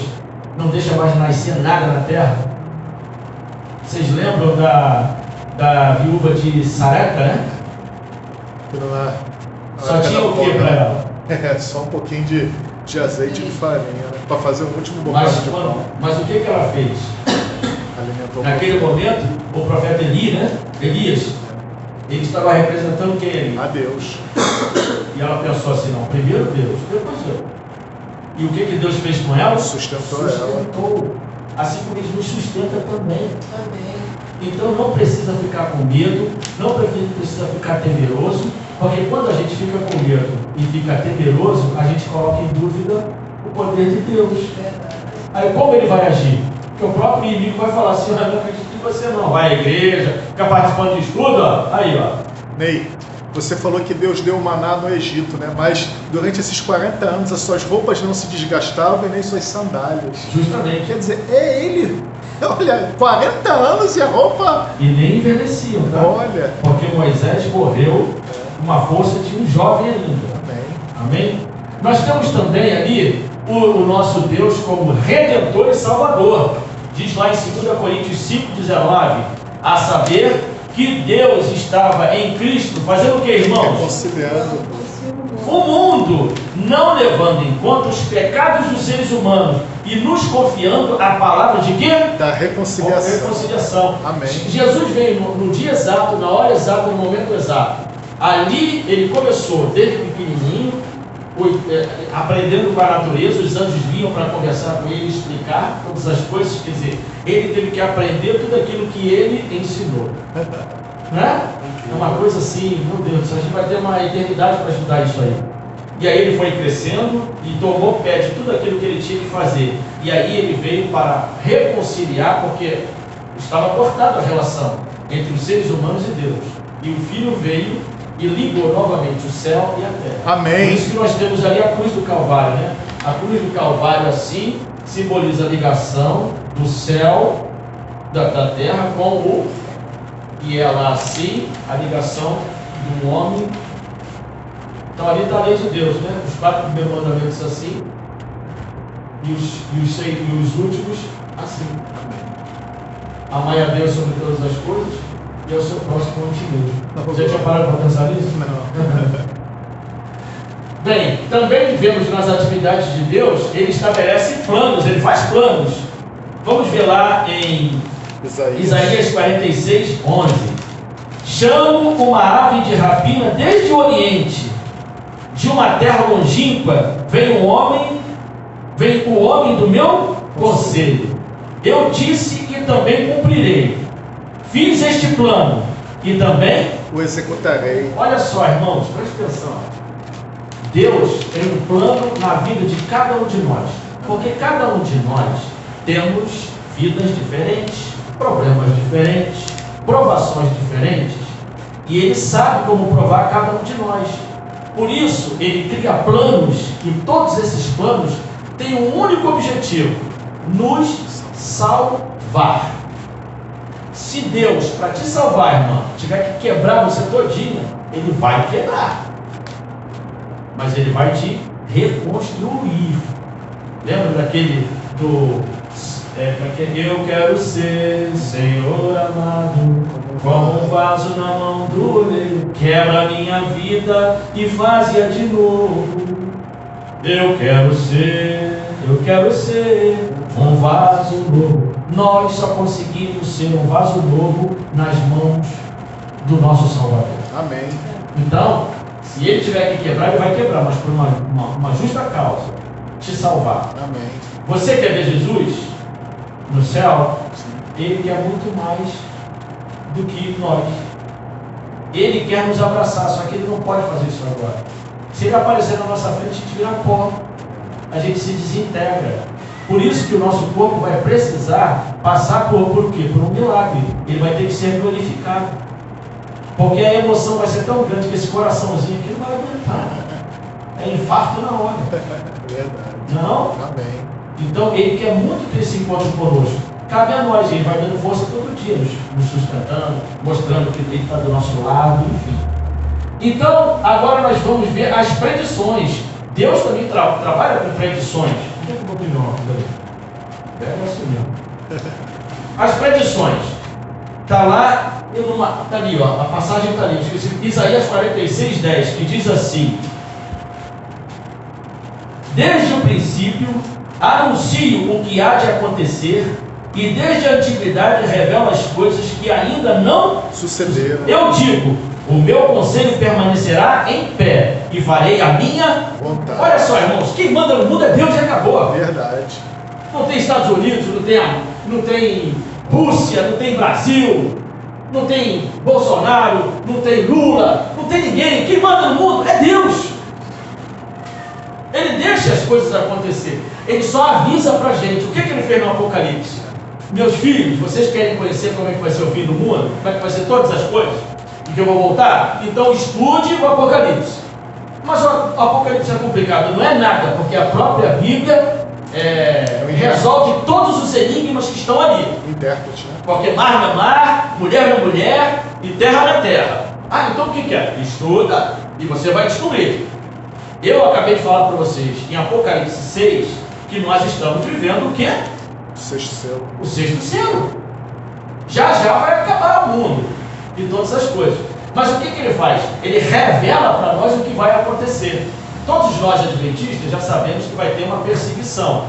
Speaker 4: não deixa mais nascer nada na terra? Vocês lembram da viúva de Sarepta, né? Só tinha o que para ela?
Speaker 2: Só um pouquinho de azeite e de farinha, né? Para fazer o último bocado de pão.
Speaker 4: Mas o que ela fez?
Speaker 2: Alimentou
Speaker 4: Naquele momento, o profeta Elias, ele estava representando quem ali?
Speaker 2: a Deus.
Speaker 4: E ela pensou assim, não, primeiro Deus, depois eu. E o que Deus fez com ela?
Speaker 2: Sustentou
Speaker 4: ela. Assim como Ele nos sustenta também. Então não precisa ficar com medo, não precisa ficar temeroso, porque quando a gente fica com medo e fica temeroso, a gente coloca em dúvida o poder de Deus. Aí como Ele vai agir? Porque o próprio inimigo vai falar assim, eu não acredito em você não, vai à igreja, fica participando de estudo, ó. Aí ó.
Speaker 2: Ney, você falou que Deus deu o maná no Egito, né? Mas durante esses 40 anos as suas roupas não se desgastavam e nem suas sandálias.
Speaker 4: Justamente.
Speaker 2: Quer dizer, é Ele. Olha, 40 anos e a roupa...
Speaker 1: E nem envelheciam, tá?
Speaker 2: Olha.
Speaker 1: Porque Moisés morreu com uma força de um jovem ainda.
Speaker 2: Amém.
Speaker 1: Amém? Nós temos também ali o nosso Deus como Redentor e Salvador. Diz lá em 2 Coríntios 5,19, a saber que Deus estava em Cristo, fazendo o que, irmãos?
Speaker 2: Reconciliando.
Speaker 1: O mundo, não levando em conta os pecados dos seres humanos e nos confiando a palavra de quê?
Speaker 2: Da reconciliação.
Speaker 1: Reconciliação.
Speaker 2: Amém.
Speaker 1: Jesus veio no dia exato, na hora exata, no momento exato. Ali ele começou, desde pequenininho, aprendendo com a natureza. Os anjos vinham para conversar com ele e explicar todas as coisas. Quer dizer, ele teve que aprender tudo aquilo que ele ensinou. Né? É uma coisa assim, meu Deus, a gente vai ter uma eternidade para estudar isso aí. E aí ele foi crescendo e tomou pé de tudo aquilo que ele tinha que fazer. E aí ele veio para reconciliar, porque estava cortada a relação entre os seres humanos e Deus. E o Filho veio e ligou novamente o céu e a terra.
Speaker 2: Amém.
Speaker 1: Por isso que nós temos ali a cruz do Calvário, né? A cruz do Calvário assim simboliza a ligação do céu, da terra com o... E ela assim, a ligação de um homem. Então ali está a lei de Deus, né? Os 4 primeiros mandamentos assim, e os últimos assim. Amai a Deus sobre todas as coisas e ao seu próximo como a ti mesmo. Você já tinha parado para pensar nisso?
Speaker 2: Não.
Speaker 1: Bem, também vemos nas atividades de Deus, ele estabelece planos, ele faz planos. Vamos ver lá em Isaías 46, 11. Chamo uma ave de rapina desde o Oriente, de uma terra longínqua, vem o homem do meu conselho. Eu disse e também cumprirei. Fiz este plano e também
Speaker 2: o executarei.
Speaker 1: Olha só, irmãos, preste atenção. Deus tem um plano na vida de cada um de nós, porque cada um de nós temos vidas diferentes, problemas diferentes, provações diferentes, e Ele sabe como provar cada um de nós. Por isso, Ele cria planos, e todos esses planos têm um único objetivo: nos salvar. Se Deus, para te salvar, irmão, tiver que quebrar você todinha, Ele vai quebrar, mas Ele vai te reconstruir. Lembra daquele eu quero ser, Senhor amado, como um vaso na mão do oleiro, quebra a minha vida e faz-a de novo. Eu quero ser um vaso novo. Nós só conseguimos ser um vaso novo nas mãos do nosso Salvador.
Speaker 2: Amém.
Speaker 1: Então, se Ele tiver que quebrar, Ele vai quebrar, mas por uma justa causa, te salvar.
Speaker 2: Amém.
Speaker 1: Você quer ver Jesus no céu? Ele quer muito mais do que nós. Ele quer nos abraçar, só que Ele não pode fazer isso agora. Se Ele aparecer na nossa frente, a gente vira pó, a gente se desintegra. Por isso que o nosso corpo vai precisar passar por quê? Por um milagre. Ele vai ter que ser glorificado, porque a emoção vai ser tão grande que esse coraçãozinho aqui não vai aguentar. É infarto na hora.
Speaker 2: Verdade.
Speaker 1: Não?
Speaker 2: Amém.
Speaker 1: Então Ele quer muito ter esse encontro conosco. Cabe a nós, Ele vai dando força todo dia, nos sustentando, mostrando que Ele está do nosso lado, enfim. Então, agora nós vamos ver as predições. Deus também trabalha com predições. Onde é que eu vou pegar uma coisa? É assim mesmo. As predições. Está lá, está ali, ó, a passagem está ali, Isaías 46, 10, que diz assim: desde o princípio anuncio o que há de acontecer, e desde a antiguidade revela as coisas que ainda não
Speaker 2: sucederam.
Speaker 1: Eu digo, o meu conselho permanecerá em pé, e farei a minha
Speaker 2: vontade.
Speaker 1: Olha só, irmãos, quem manda no mundo é Deus e acabou.
Speaker 2: Verdade.
Speaker 1: Não tem Estados Unidos, não tem Rússia, não tem Brasil, não tem Bolsonaro, não tem Lula, não tem ninguém. Quem manda no mundo é Deus. Ele deixa as coisas acontecer. Ele só avisa pra gente. O que ele fez no Apocalipse? Meus filhos, vocês querem conhecer como é que vai ser o fim do mundo? Como é que vai ser todas as coisas? E que eu vou voltar? Então estude o Apocalipse. Mas o Apocalipse é complicado. Não é nada, porque a própria Bíblia
Speaker 4: resolve todos os enigmas que estão ali.
Speaker 2: Intérprete, né?
Speaker 4: Porque mar não é mar, mulher não é mulher e terra não é terra. Ah, então o que é? Estuda e você vai descobrir. Eu acabei de falar para vocês em Apocalipse 6 que nós estamos vivendo o quê?
Speaker 2: O sexto selo.
Speaker 4: O sexto selo. Já vai acabar o mundo e todas as coisas. Mas o que ele faz? Ele revela para nós o que vai acontecer. Todos nós adventistas já sabemos que vai ter uma perseguição.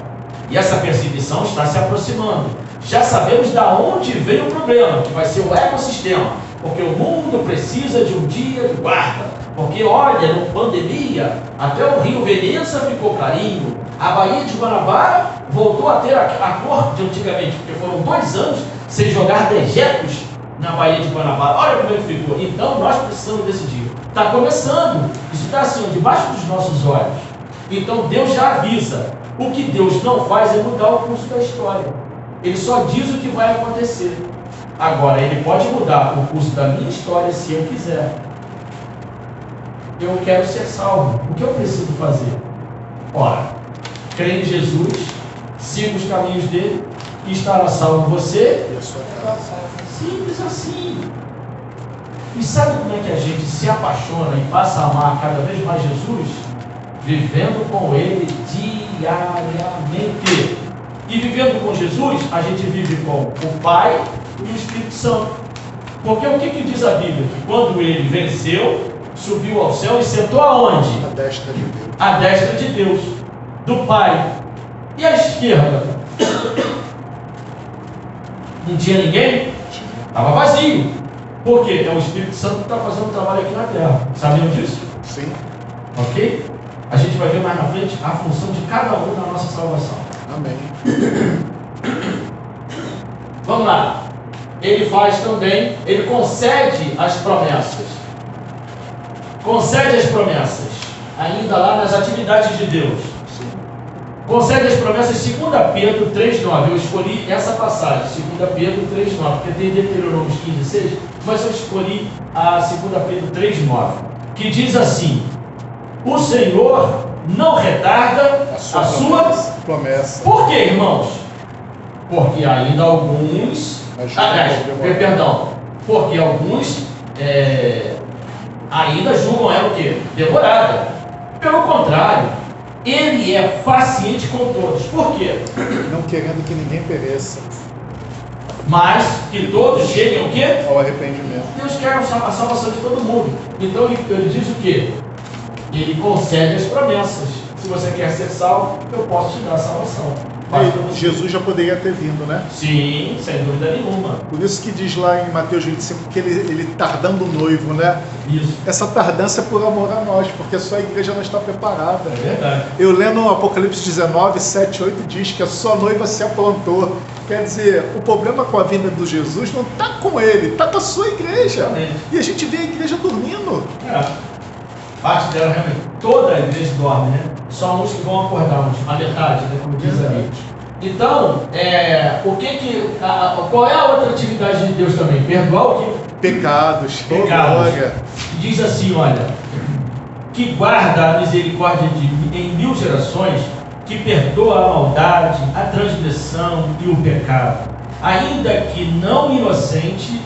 Speaker 4: E essa perseguição está se aproximando. Já sabemos da onde veio o problema, que vai ser o ecossistema. Porque o mundo precisa de um dia de guarda. Porque olha, na pandemia, até o Rio Veneza ficou clarinho. A Baía de Guanabara voltou a ter a cor de antigamente, porque foram 2 anos sem jogar dejetos na Baía de Guanabara. Olha como é que ficou. Então nós precisamos desse dia. Está começando. Isso está assim, debaixo dos nossos olhos. Então Deus já avisa. O que Deus não faz é mudar o curso da história. Ele só diz o que vai acontecer. Agora, Ele pode mudar o curso da minha história se eu quiser. Eu quero ser salvo. O que eu preciso fazer? Ora, crer em Jesus, siga os caminhos dele e estará salvo você
Speaker 2: E a sua casa.
Speaker 4: Simples assim. E sabe como é que a gente se apaixona e passa a amar cada vez mais Jesus? Vivendo com Ele diariamente. E vivendo com Jesus, a gente vive com o Pai e o Espírito Santo. Porque o que diz a Bíblia? Que quando Ele venceu, subiu ao céu e sentou aonde?
Speaker 2: A destra de Deus.
Speaker 4: À destra de Deus, do Pai. E à esquerda? Não tinha ninguém? Estava vazio. Por quê? É o Espírito Santo que está fazendo o trabalho aqui na Terra. Sabiam disso?
Speaker 2: Sim.
Speaker 4: Ok? A gente vai ver mais na frente a função de cada um na nossa salvação.
Speaker 2: Amém.
Speaker 4: Vamos lá. Ele faz também, ele concede as promessas. Concede as promessas. Ainda lá nas atividades de Deus.
Speaker 2: Sim.
Speaker 4: Concede as promessas, 2 Pedro 3,9. Eu escolhi essa passagem, 2 Pedro 3,9, porque tem Deuteronômio 15,6, mas eu escolhi a 2 Pedro 3,9, que diz assim: o Senhor não retarda a sua
Speaker 2: promessa.
Speaker 4: Por quê, irmãos? Porque ainda alguns. Porque alguns ainda julgam ela o quê? Demorada. Pelo contrário, Ele é paciente com todos. Por quê?
Speaker 2: Não querendo que ninguém pereça.
Speaker 4: Mas que todos cheguem o quê?
Speaker 2: Ao arrependimento.
Speaker 4: Deus quer a salvação de todo mundo. Então ele diz o quê? Ele concede as promessas. Se você quer ser salvo, eu posso te dar a salvação.
Speaker 2: E Jesus já poderia ter vindo, né?
Speaker 4: Sim, sem dúvida nenhuma.
Speaker 2: Por isso que diz lá em Mateus 25 que ele tardando o noivo, né?
Speaker 4: Isso.
Speaker 2: Essa tardança é por amor a nós, porque só a igreja não está preparada.
Speaker 4: É verdade.
Speaker 2: Eu lendo Apocalipse 19, 7, 8 diz que a sua noiva se aprontou. Quer dizer, o problema com a vinda do Jesus não está com ele, está com a sua igreja.
Speaker 4: Exatamente.
Speaker 2: E a gente vê a igreja dormindo.
Speaker 4: Parte dela realmente, toda a igreja dorme, né? Só uns que vão acordar, a metade, né? Como diz ali. Então, qual é a outra atividade de Deus também? Perdoar o quê?
Speaker 2: Pecados.
Speaker 4: Pecados. Diz assim, olha, que guarda a misericórdia em 1000 gerações, que perdoa a maldade, a transgressão e o pecado, ainda que não inocente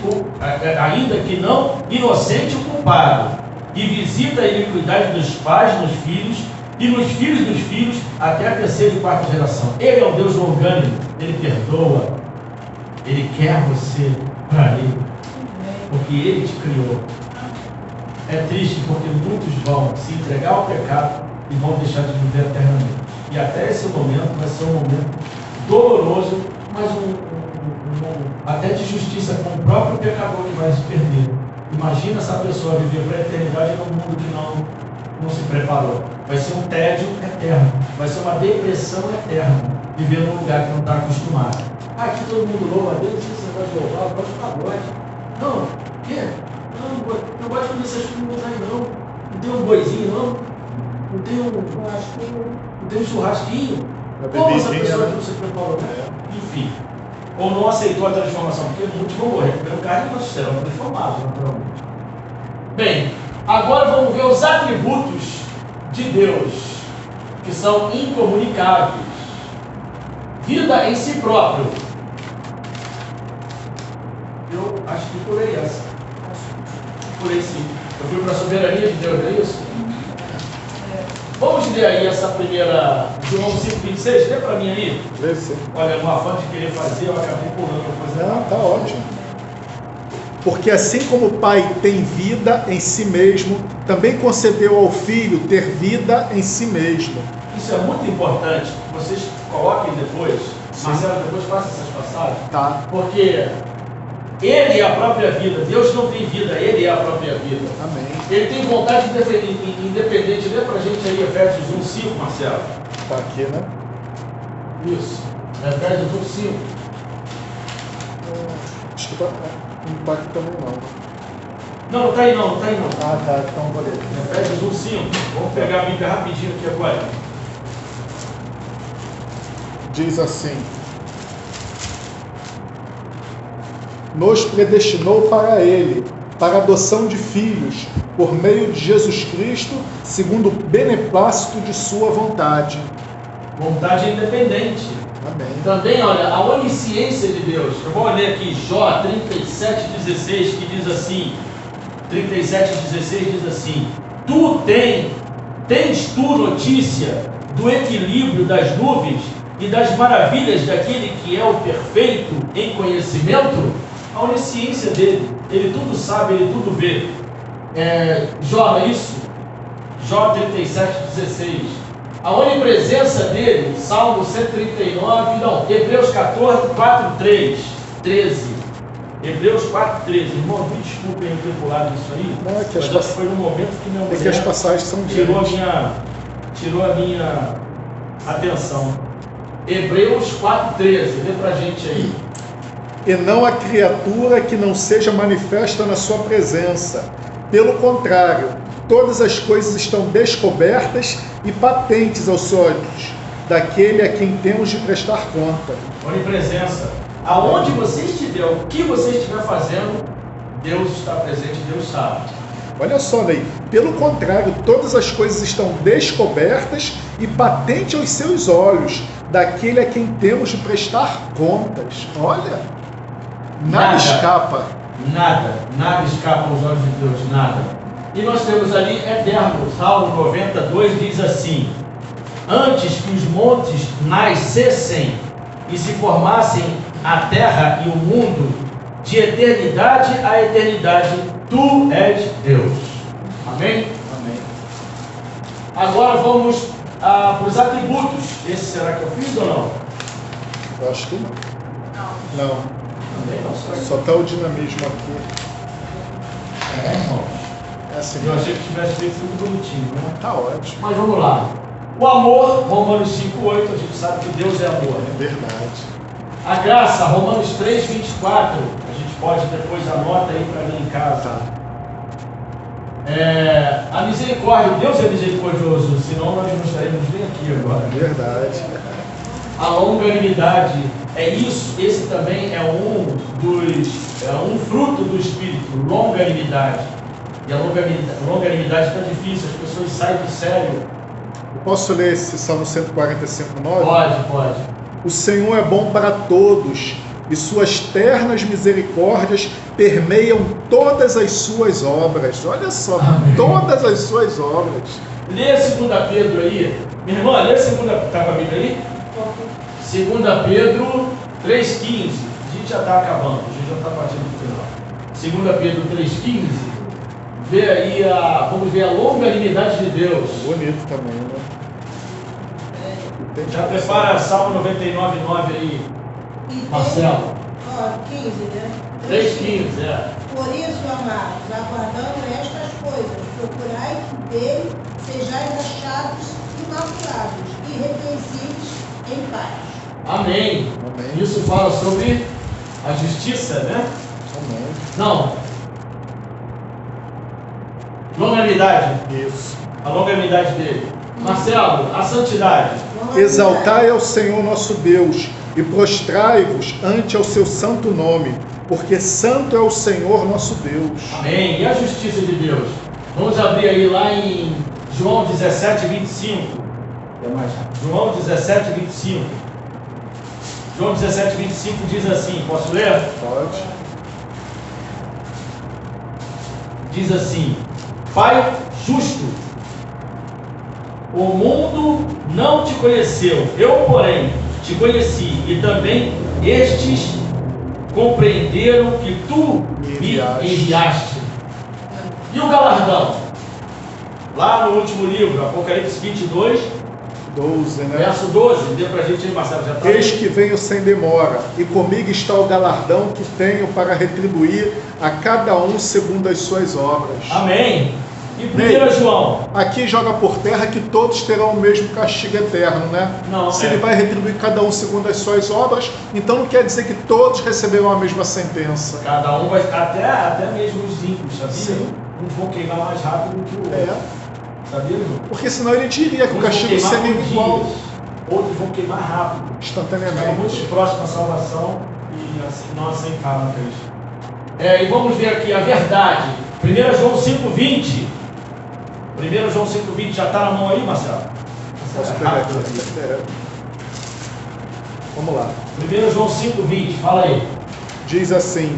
Speaker 4: o culpado, e visita a iniquidade dos pais nos filhos, e nos filhos dos filhos, até a 3ª e 4ª geração. Ele é um Deus orgânico, Ele perdoa, Ele quer você para Ele, porque Ele te criou. É triste porque muitos vão se entregar ao pecado e vão deixar de viver eternamente. E até esse momento vai ser um momento doloroso, mas até de justiça com o próprio pecador que vai se perder. Imagina essa pessoa viver para a eternidade num mundo que não se preparou. Vai ser um tédio eterno, vai ser uma depressão eterna, viver num lugar que não está acostumado. Aqui todo mundo louva a Deus, você vai louvar, pode pagode. Não, o quê? Não gosto de comer essas comidas aí não. Não tem um boizinho não? Não tem um churrasquinho? Como essa pessoa que não se preparou? Enfim. Ou não aceitou a transformação, porque muitos vão morrer pelo carne, mas serão transformados, naturalmente. Bem, agora vamos ver os atributos de Deus, que são incomunicáveis. vida em si próprio. Eu acho que pulei essa. Pulei sim. Eu fui para a soberania de Deus, não é isso? Vamos ler aí essa primeira, João 5,26, lê para mim aí.
Speaker 2: Lê sim.
Speaker 4: Olha, no afã de querer fazer, eu acabei pulando para fazer.
Speaker 2: Não, tá ótimo. Porque assim como o Pai tem vida em si mesmo, também concedeu ao Filho ter vida em si mesmo.
Speaker 4: Isso é muito importante. Vocês coloquem depois,
Speaker 2: Sim.
Speaker 4: Marcelo, depois faça essas passagens.
Speaker 2: Tá.
Speaker 4: Porque Ele é a própria vida. Deus não tem vida, Ele é a própria vida.
Speaker 2: Amém.
Speaker 4: Ele tem vontade independente. Lê pra gente aí Efésios 1,5, Marcelo.
Speaker 2: Tá aqui, né?
Speaker 4: Isso. Efésios 1,5.
Speaker 2: Acho que tá. Não tá aqui também não.
Speaker 4: Não, não tá aí não, não tá aí não.
Speaker 2: Ah, tá. Então vou ler.
Speaker 4: Efésios 1,5. Vamos pegar a Bíblia rapidinho aqui agora.
Speaker 2: Diz assim: nos predestinou para Ele, para a adoção de filhos, por meio de Jesus Cristo, segundo o beneplácito de sua vontade.
Speaker 4: Vontade independente.
Speaker 2: Amém.
Speaker 4: Também, olha, a onisciência de Deus. Eu vou ler aqui Jó 37,16, que diz assim, 37,16 diz assim: Tu tens tu notícia do equilíbrio das nuvens e das maravilhas daquele que é o perfeito em conhecimento? A onisciência dele, ele tudo sabe, ele tudo vê. Jó, é isso? Jó 37,16. A onipresença dele, Salmo 139, não, Hebreus 14, 4, 13. Hebreus 4, 13. Irmão, me desculpem eu ter pulado isso aí,
Speaker 2: Não, é que
Speaker 4: mas acho que foi no momento que minha
Speaker 2: É que as
Speaker 4: mulher
Speaker 2: passagens são
Speaker 4: tirou a minha atenção. Hebreus 4, 13. Lê pra gente aí.
Speaker 2: E não há criatura que não seja manifesta na sua presença. Pelo contrário, todas as coisas estão descobertas e patentes aos olhos daquele a quem temos de prestar conta.
Speaker 4: Onipresença. Aonde você estiver, o que você estiver fazendo, Deus está presente, Deus sabe.
Speaker 2: Olha só daí, pelo contrário, todas as coisas estão descobertas e patentes aos seus olhos daquele a quem temos de prestar contas. Olha, nada escapa.
Speaker 4: Nada escapa aos olhos de Deus, nada. E nós temos ali eterno, Salmo 92 diz assim: antes que os montes nascessem e se formassem a terra e o mundo, de eternidade a eternidade, Tu és Deus. Amém?
Speaker 2: Amém.
Speaker 4: Agora vamos para os atributos. Esse será que eu fiz ou não?
Speaker 2: Eu acho que não. Não.
Speaker 4: Também não.
Speaker 2: Só está o dinamismo aqui.
Speaker 4: Irmão.
Speaker 2: É assim,
Speaker 4: Eu achei que tivesse feito tudo bonitinho, né?
Speaker 2: tá ótimo.
Speaker 4: Mas vamos lá. O amor, Romanos 5,8, a gente sabe que Deus é amor.
Speaker 2: É verdade.
Speaker 4: A graça, Romanos 3,24, a gente pode depois anota aí para ler em casa. A misericórdia, Deus é misericordioso, senão nós não estaríamos nem aqui agora.
Speaker 2: É verdade.
Speaker 4: A longanimidade, é isso, esse também é um fruto do Espírito, longanimidade. E a longanimidade está difícil, as pessoas saem do sério.
Speaker 2: Eu posso ler esse Salmo 145,9?
Speaker 4: Pode.
Speaker 2: O Senhor é bom para todos, e suas ternas misericórdias permeiam todas as suas obras. Olha só,
Speaker 4: Amém.
Speaker 2: Todas as suas obras.
Speaker 4: Lê 2 Pedro aí. Minha irmã, lê 2 Está com a Bíblia aí? 2 Pedro 3,15. A gente já está acabando, a gente já está partindo para o final. 2 Pedro 3,15. Vê aí vamos ver a longanimidade de Deus.
Speaker 2: Bonito também, né?
Speaker 4: Já prepara Salmo 99,9 aí, Marcelo.
Speaker 3: 15, né?
Speaker 4: 3,15,
Speaker 3: Por isso, amados, aguardando estas coisas, procurai que dele sejais achados imaculados, irrepreensíveis em paz.
Speaker 4: Amém.
Speaker 2: Amém.
Speaker 4: Isso fala sobre a justiça, né?
Speaker 2: Amém.
Speaker 4: Não. Longanimidade.
Speaker 2: Isso.
Speaker 4: A longanimidade dele. Marcelo, a santidade.
Speaker 2: Exaltai ao Senhor nosso Deus e prostrai-vos ante ao seu santo nome, porque santo é o Senhor nosso Deus.
Speaker 4: Amém. E a justiça de Deus? Vamos abrir aí lá em João 17, 25. É mais rápido. João 17, 25. João 17, 25 diz assim, posso ler?
Speaker 2: Pode.
Speaker 4: Diz assim: Pai justo, o mundo não te conheceu, eu, porém, te conheci, e também estes compreenderam que tu me enviaste. E o galardão? Lá no último livro, Apocalipse 22,
Speaker 2: 12, né?
Speaker 4: verso 12. Dê pra gente aí, Marcelo, já está
Speaker 2: Eis
Speaker 4: aí.
Speaker 2: que venho sem demora, e comigo está o galardão que tenho para retribuir a cada um segundo as suas obras.
Speaker 4: Amém. E
Speaker 2: Ney,
Speaker 4: 1 João?
Speaker 2: Aqui joga por terra que todos terão o mesmo castigo eterno, né?
Speaker 4: Não,
Speaker 2: Se
Speaker 4: é.
Speaker 2: ele vai retribuir cada um segundo as suas obras, então não quer dizer que todos receberão a mesma sentença.
Speaker 4: Cada um vai, até mesmo os ímpios, sabia?
Speaker 2: Sim.
Speaker 4: Uns vão queimar mais rápido que o outro.
Speaker 2: É,
Speaker 4: Sabia, irmão?
Speaker 2: porque senão ele diria que o
Speaker 4: Uns vão
Speaker 2: castigo
Speaker 4: queimar
Speaker 2: seria
Speaker 4: por
Speaker 2: igual
Speaker 4: dias, outros vão queimar rápido. Estavam muito
Speaker 2: instantaneamente.
Speaker 4: próximos à salvação e assim, não aceitaram a Cristo. E vamos ver aqui a verdade. 1 João 5,20. 1 João 5,20 já está na mão aí, Marcelo?
Speaker 2: Posso pegar aqui? É. Vamos lá.
Speaker 4: 1 João 5,20, fala aí.
Speaker 2: Diz assim: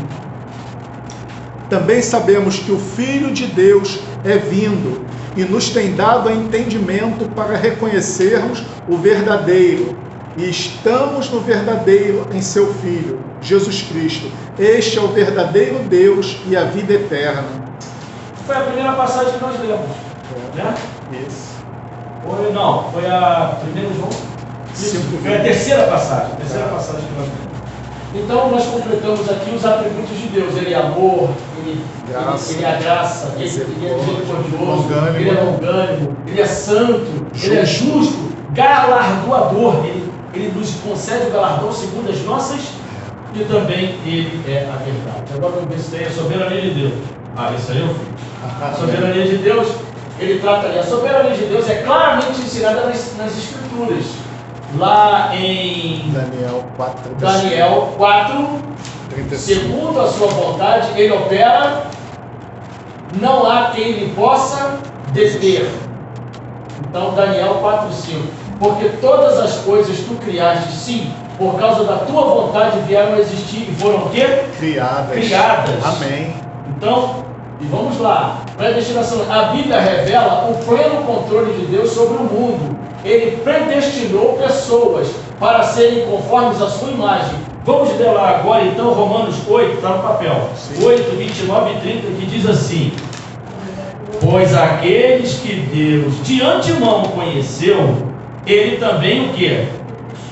Speaker 2: também sabemos que o Filho de Deus é vindo e nos tem dado entendimento para reconhecermos o verdadeiro, e estamos no verdadeiro em seu Filho, Jesus Cristo. Este é o verdadeiro Deus e a vida eterna.
Speaker 4: Foi a primeira passagem que nós lemos, né?
Speaker 2: Isso.
Speaker 4: Foi, não, foi a 1 João? Isso, foi a terceira passagem que nós lemos. Então nós completamos aqui os atributos de Deus. Ele é amor, ele é a graça, ele é misericordioso, ele é longânimo, ele é santo, ele é justo, galardoador, ele nos concede o galardão segundo as nossas, e também ele é a verdade. Agora vamos ver se tem a soberania de Deus. Isso aí eu fiz. A soberania de Deus, ele trata ali. A soberania de Deus é claramente ensinada nas Escrituras. Lá em Daniel 4, segundo a sua vontade, ele opera, não há quem lhe possa deter. Então, Daniel 4,5. Porque todas as coisas tu criaste, sim, por causa da tua vontade vieram a existir e foram o quê? Criadas.
Speaker 2: Amém.
Speaker 4: Então, e vamos lá, predestinação. A Bíblia revela o pleno controle de Deus sobre o mundo. Ele predestinou pessoas para serem conformes à sua imagem. Vamos ler lá agora então Romanos 8, está no papel. Sim. 8, 29 e 30, que diz assim: pois aqueles que Deus de antemão conheceu, ele também o que?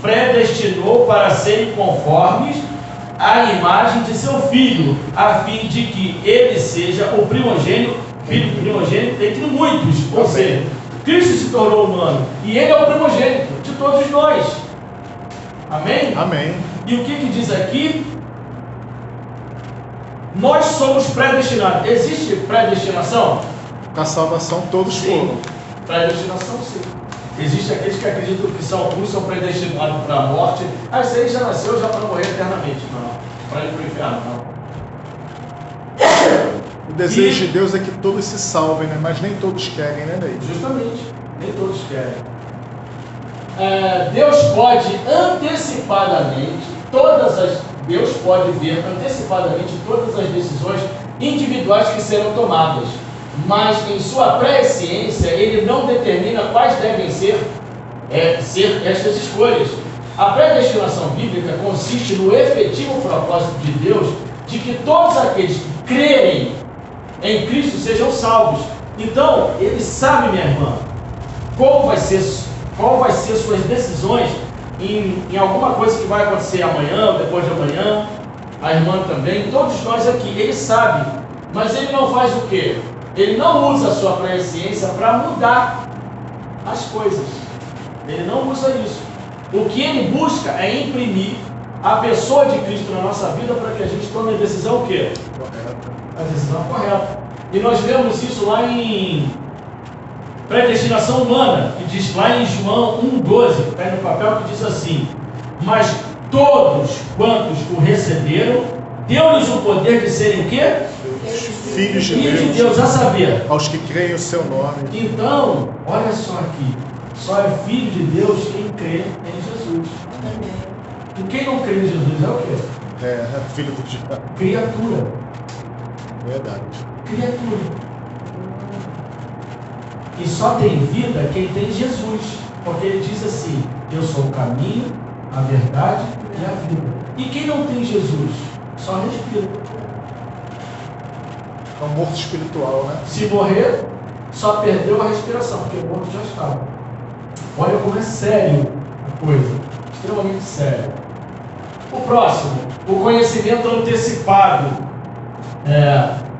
Speaker 4: Predestinou para serem conformes à imagem de seu Filho, a fim de que ele seja o primogênito, filho primogênito entre muitos. Ou seja, Cristo se tornou humano e ele é o primogênito de todos nós. Amém?
Speaker 2: Amém.
Speaker 4: E o que diz aqui? Nós somos predestinados. Existe predestinação?
Speaker 2: Na salvação todos foram.
Speaker 4: Predestinação, sim. Existem aqueles que acreditam que alguns são predestinados para a morte. Esse aí já nasceu já para morrer eternamente. Não. Para ir para o inferno, não.
Speaker 2: O desejo de Deus é que todos se salvem, né? Mas nem todos querem, né, Ney?
Speaker 4: Justamente, nem todos querem. Deus pode antecipadamente Deus pode ver antecipadamente todas as decisões individuais que serão tomadas, mas em sua presciência ele não determina quais devem ser estas escolhas. A predestinação bíblica consiste no efetivo propósito de Deus de que todos aqueles que crerem em Cristo sejam salvos. Então, ele sabe, minha irmã, qual vai ser suas decisões em alguma coisa que vai acontecer amanhã, ou depois de amanhã, a irmã também, todos nós aqui, ele sabe, mas ele não faz o quê? Ele não usa a sua presciência para mudar as coisas. Ele não usa isso. O que ele busca é imprimir a pessoa de Cristo na nossa vida para que a gente tome a decisão o quê?
Speaker 2: Correto.
Speaker 4: A decisão correta. E nós vemos isso lá em predestinação humana, que diz lá em João 1,12, está aí no papel, que diz assim: mas todos quantos o receberam, deu-lhes o poder de serem o quê?
Speaker 2: Filhos de
Speaker 4: Filhos de
Speaker 2: Deus.
Speaker 4: Deus, a saber.
Speaker 2: Aos que creem o seu nome.
Speaker 4: Então, olha só aqui, só é filho de Deus quem crê em Jesus.
Speaker 1: E quem não crê em Jesus é o quê?
Speaker 2: Filho do diabo.
Speaker 1: Criatura.
Speaker 2: Verdade.
Speaker 1: Criatura. E só tem vida quem tem Jesus. Porque ele diz assim: eu sou o caminho, a verdade e a vida. E quem não tem Jesus? Só respira.
Speaker 2: É um morto espiritual, né?
Speaker 1: Se morrer, só perdeu a respiração, porque o morto já estava. Olha como é sério a coisa. Extremamente sério. O próximo, o conhecimento antecipado.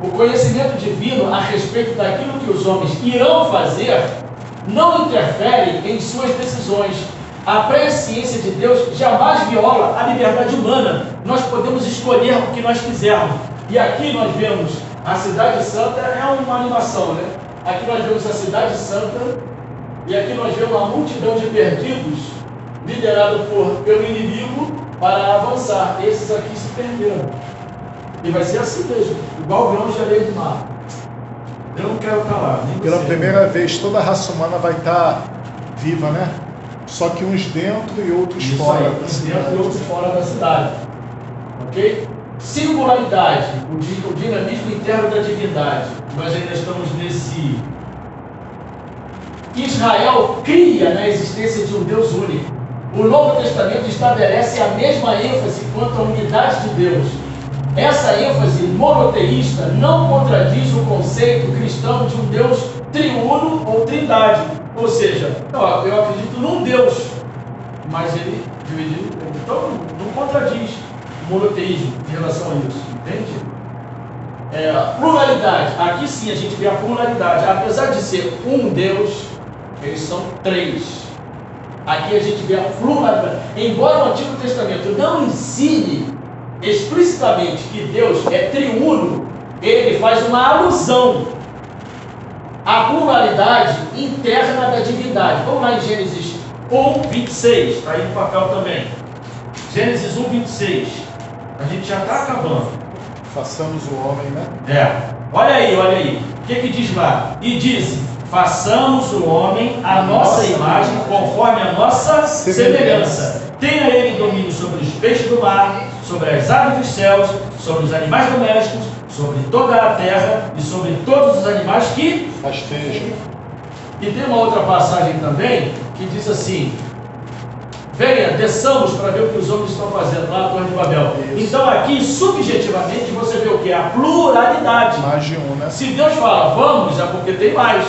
Speaker 1: O conhecimento divino a respeito daquilo que os homens irão fazer não interfere em suas decisões. A presciência de Deus jamais viola a liberdade humana. Nós podemos escolher o que nós quisermos. E aqui nós vemos a Cidade Santa, é uma animação, né? Aqui nós vemos a Cidade Santa e aqui nós vemos uma multidão de perdidos liderado pelo inimigo para avançar. Esses aqui se perderam. E vai ser assim mesmo, igual grãos de areia do mar. Eu não quero estar lá. Nem
Speaker 2: Pela
Speaker 1: você.
Speaker 2: primeira vez, toda a raça humana vai estar viva, né? Só que uns dentro e outros
Speaker 1: Isso
Speaker 2: fora
Speaker 1: aí,
Speaker 2: da
Speaker 1: uns
Speaker 2: cidade.
Speaker 1: dentro e outros fora da cidade. Ok? Singularidade, o dinamismo interno da divindade. Nós ainda estamos nesse. Israel cria na existência de um Deus único. O Novo Testamento estabelece a mesma ênfase quanto à unidade de Deus. Essa ênfase monoteísta não contradiz o conceito cristão de um Deus triuno ou trindade. Ou seja, eu acredito num Deus, mas ele dividido. Então não contradiz o monoteísmo em relação a isso, entende? Pluralidade, aqui sim a gente vê a pluralidade. Apesar de ser um Deus, eles são três. Aqui a gente vê a pluralidade. Embora o Antigo Testamento não ensine explicitamente que Deus é triuno, ele faz uma alusão à pluralidade interna da divindade. Vamos lá em Gênesis 1, 26. Está aí no papel também. Gênesis 1, 26. A gente já está acabando.
Speaker 2: Façamos o homem, né?
Speaker 1: Olha aí. O que diz lá? E diz: façamos o homem à nossa imagem, conforme a nossa semelhança. Tenha ele domínio sobre os peixes do mar, sobre as aves dos céus, sobre os animais domésticos, sobre toda a terra e sobre todos os animais que
Speaker 2: Rastejam.
Speaker 1: E tem uma outra passagem também que diz assim: venha, desçamos para ver o que os homens estão fazendo lá na Torre de Babel.
Speaker 2: Isso.
Speaker 1: Então aqui, subjetivamente, você vê o que? A pluralidade.
Speaker 2: Mais de um, né?
Speaker 1: Se Deus fala vamos, é porque tem mais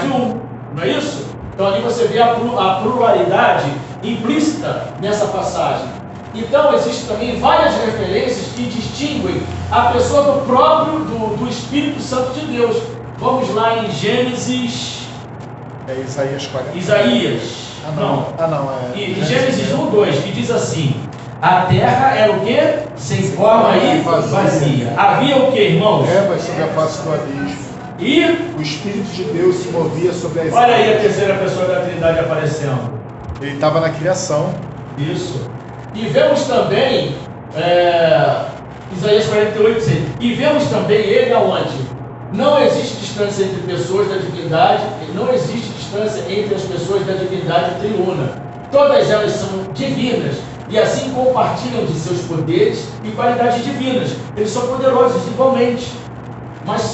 Speaker 1: de um, não é isso? Então ali você vê a pluralidade implícita nessa passagem. Então existem também várias referências que distinguem a pessoa do próprio, do Espírito Santo de Deus. Vamos lá em Gênesis.
Speaker 2: Isaías 40.
Speaker 1: Isaías. Em Gênesis 1, 2, que diz assim: a terra era o que? Sem forma e vazia. Havia o que, irmãos?
Speaker 2: Trevas sobre a face do abismo.
Speaker 1: E
Speaker 2: o Espírito de Deus se movia sobre as
Speaker 1: olha aí a terceira pessoa da Trindade aparecendo.
Speaker 2: Ele estava na criação.
Speaker 1: Isso. E vemos também Isaías 48, 6. E vemos também ele aonde? Não existe distância entre pessoas da divindade, não existe distância entre as pessoas da divindade triuna. Todas elas são divinas e assim compartilham de seus poderes e qualidades divinas. Eles são poderosos igualmente, mas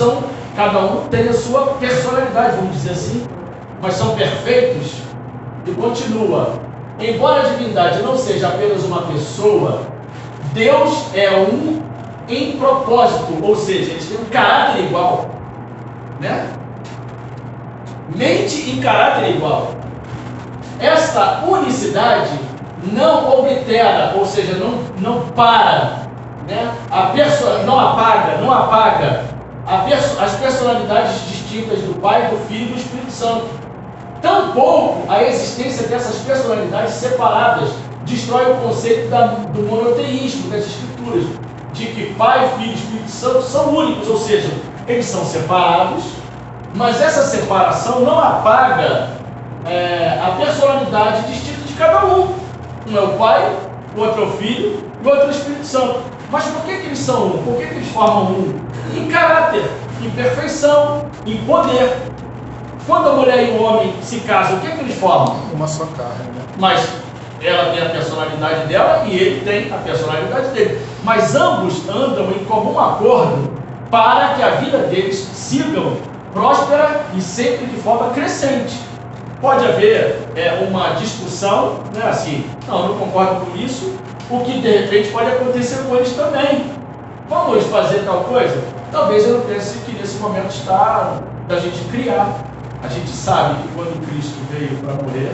Speaker 1: cada um tem a sua personalidade, vamos dizer assim, mas são perfeitos. E continua: embora a divindade não seja apenas uma pessoa, Deus é um em propósito, ou seja, eles têm um caráter igual, né? Mente e caráter igual. Esta unicidade não oblitera, ou seja, não para, né? Não apaga as personalidades distintas do Pai, do Filho e do Espírito Santo. Tampouco a existência dessas personalidades separadas destrói o conceito do monoteísmo das Escrituras, de que Pai, Filho e Espírito Santo são únicos, ou seja, eles são separados, mas essa separação não apaga a personalidade distinta de cada um. Um é o Pai, o outro é o Filho e o outro é o Espírito Santo. Mas por que eles são um? Por que eles formam um? Em caráter, em perfeição, em poder. Quando a mulher e o homem se casam, o que eles formam?
Speaker 2: Uma só carne, né?
Speaker 1: Mas
Speaker 4: Ela tem a personalidade dela e ele tem a personalidade dele. Mas ambos andam em comum acordo para que a vida deles sigam próspera e sempre de forma crescente. Pode haver uma discussão, né, assim, não, eu não concordo com isso, o que de repente pode acontecer com eles também. Vamos fazer tal coisa? Talvez eu não pense que nesse momento está da gente criar. A gente sabe que quando Cristo veio para morrer,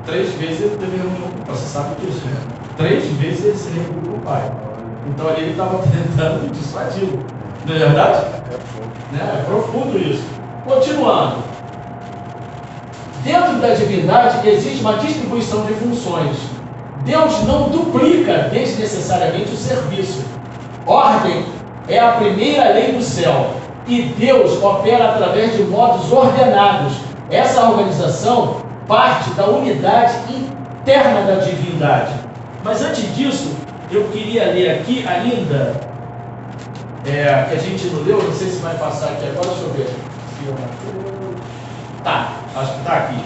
Speaker 4: 3 vezes ele teve reunião com o Pai. Você sabe disso, né? 3 vezes ele se reuniu com o Pai. Então ali ele estava tentando dissuadi-lo. Não é verdade? É profundo isso. Continuando. Dentro da divindade existe uma distribuição de funções. Deus não duplica desnecessariamente o serviço. Ordem é a primeira lei do céu. E Deus opera através de modos ordenados. Essa organização parte da unidade interna da divindade. Mas antes disso, eu queria ler aqui ainda, que a gente não leu, não sei se vai passar aqui agora, deixa eu ver. Tá, acho que está aqui.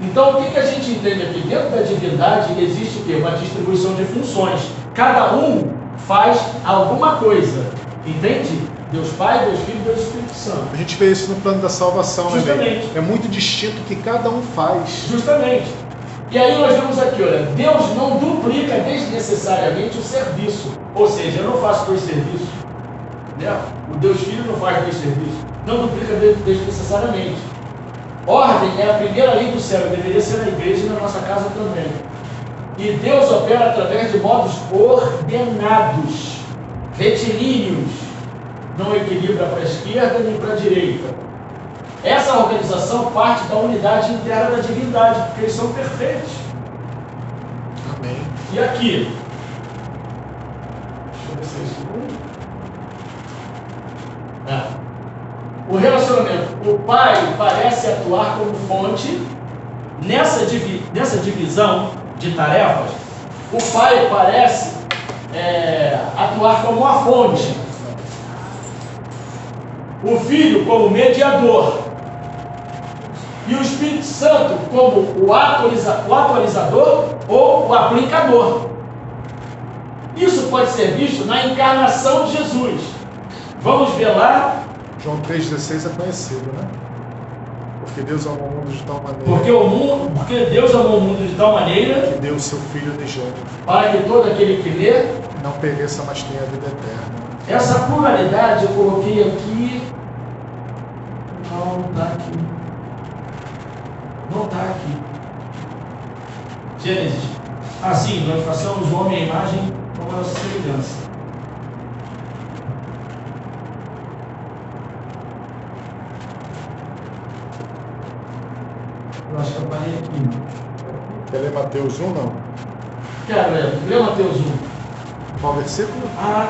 Speaker 4: Então, o que a gente entende aqui? Dentro da divindade existe o quê? Uma distribuição de funções. Cada um faz alguma coisa. Entende? Deus Pai, Deus Filho e Deus Espírito Santo.
Speaker 2: A gente vê isso no plano da salvação,
Speaker 4: justamente.
Speaker 2: Né? É muito distinto o que cada um faz.
Speaker 4: Justamente. E aí nós vemos aqui, olha, Deus não duplica desnecessariamente o serviço. Ou seja, eu não faço 2 serviços. Né? O Deus Filho não faz 2 serviços. Não duplica desnecessariamente. Ordem é a primeira lei do céu, deveria ser na igreja e na nossa casa também. E Deus opera através de modos ordenados, retilíneos, não equilibra para a esquerda nem para a direita. Essa organização parte da unidade interna da divindade, porque eles são perfeitos.
Speaker 2: Amém.
Speaker 4: E aqui, deixa eu ver se é isso. O relacionamento, o pai parece atuar como fonte. Nessa divisão de tarefas, o pai parece atuar como uma fonte, o filho como mediador e o Espírito Santo como o atualizador ou o aplicador. Isso pode ser visto na encarnação de Jesus. Vamos ver lá.
Speaker 2: João 3,16 é conhecido, né? Porque Deus amou o mundo de tal maneira.
Speaker 4: Porque Deus amou o mundo de tal maneira
Speaker 2: que deu o seu Filho unigênito,
Speaker 4: para que todo aquele que lê
Speaker 2: não pereça, mas tenha a vida eterna.
Speaker 4: Essa pluralidade eu coloquei aqui. Não está aqui. Não está aqui. Gênesis. Assim, nós façamos o homem à imagem como a nossa semelhança. Eu acho que eu parei aqui.
Speaker 2: Quer ler Mateus 1, não?
Speaker 4: Quero ler. Lê Mateus 1.
Speaker 2: Qual versículo?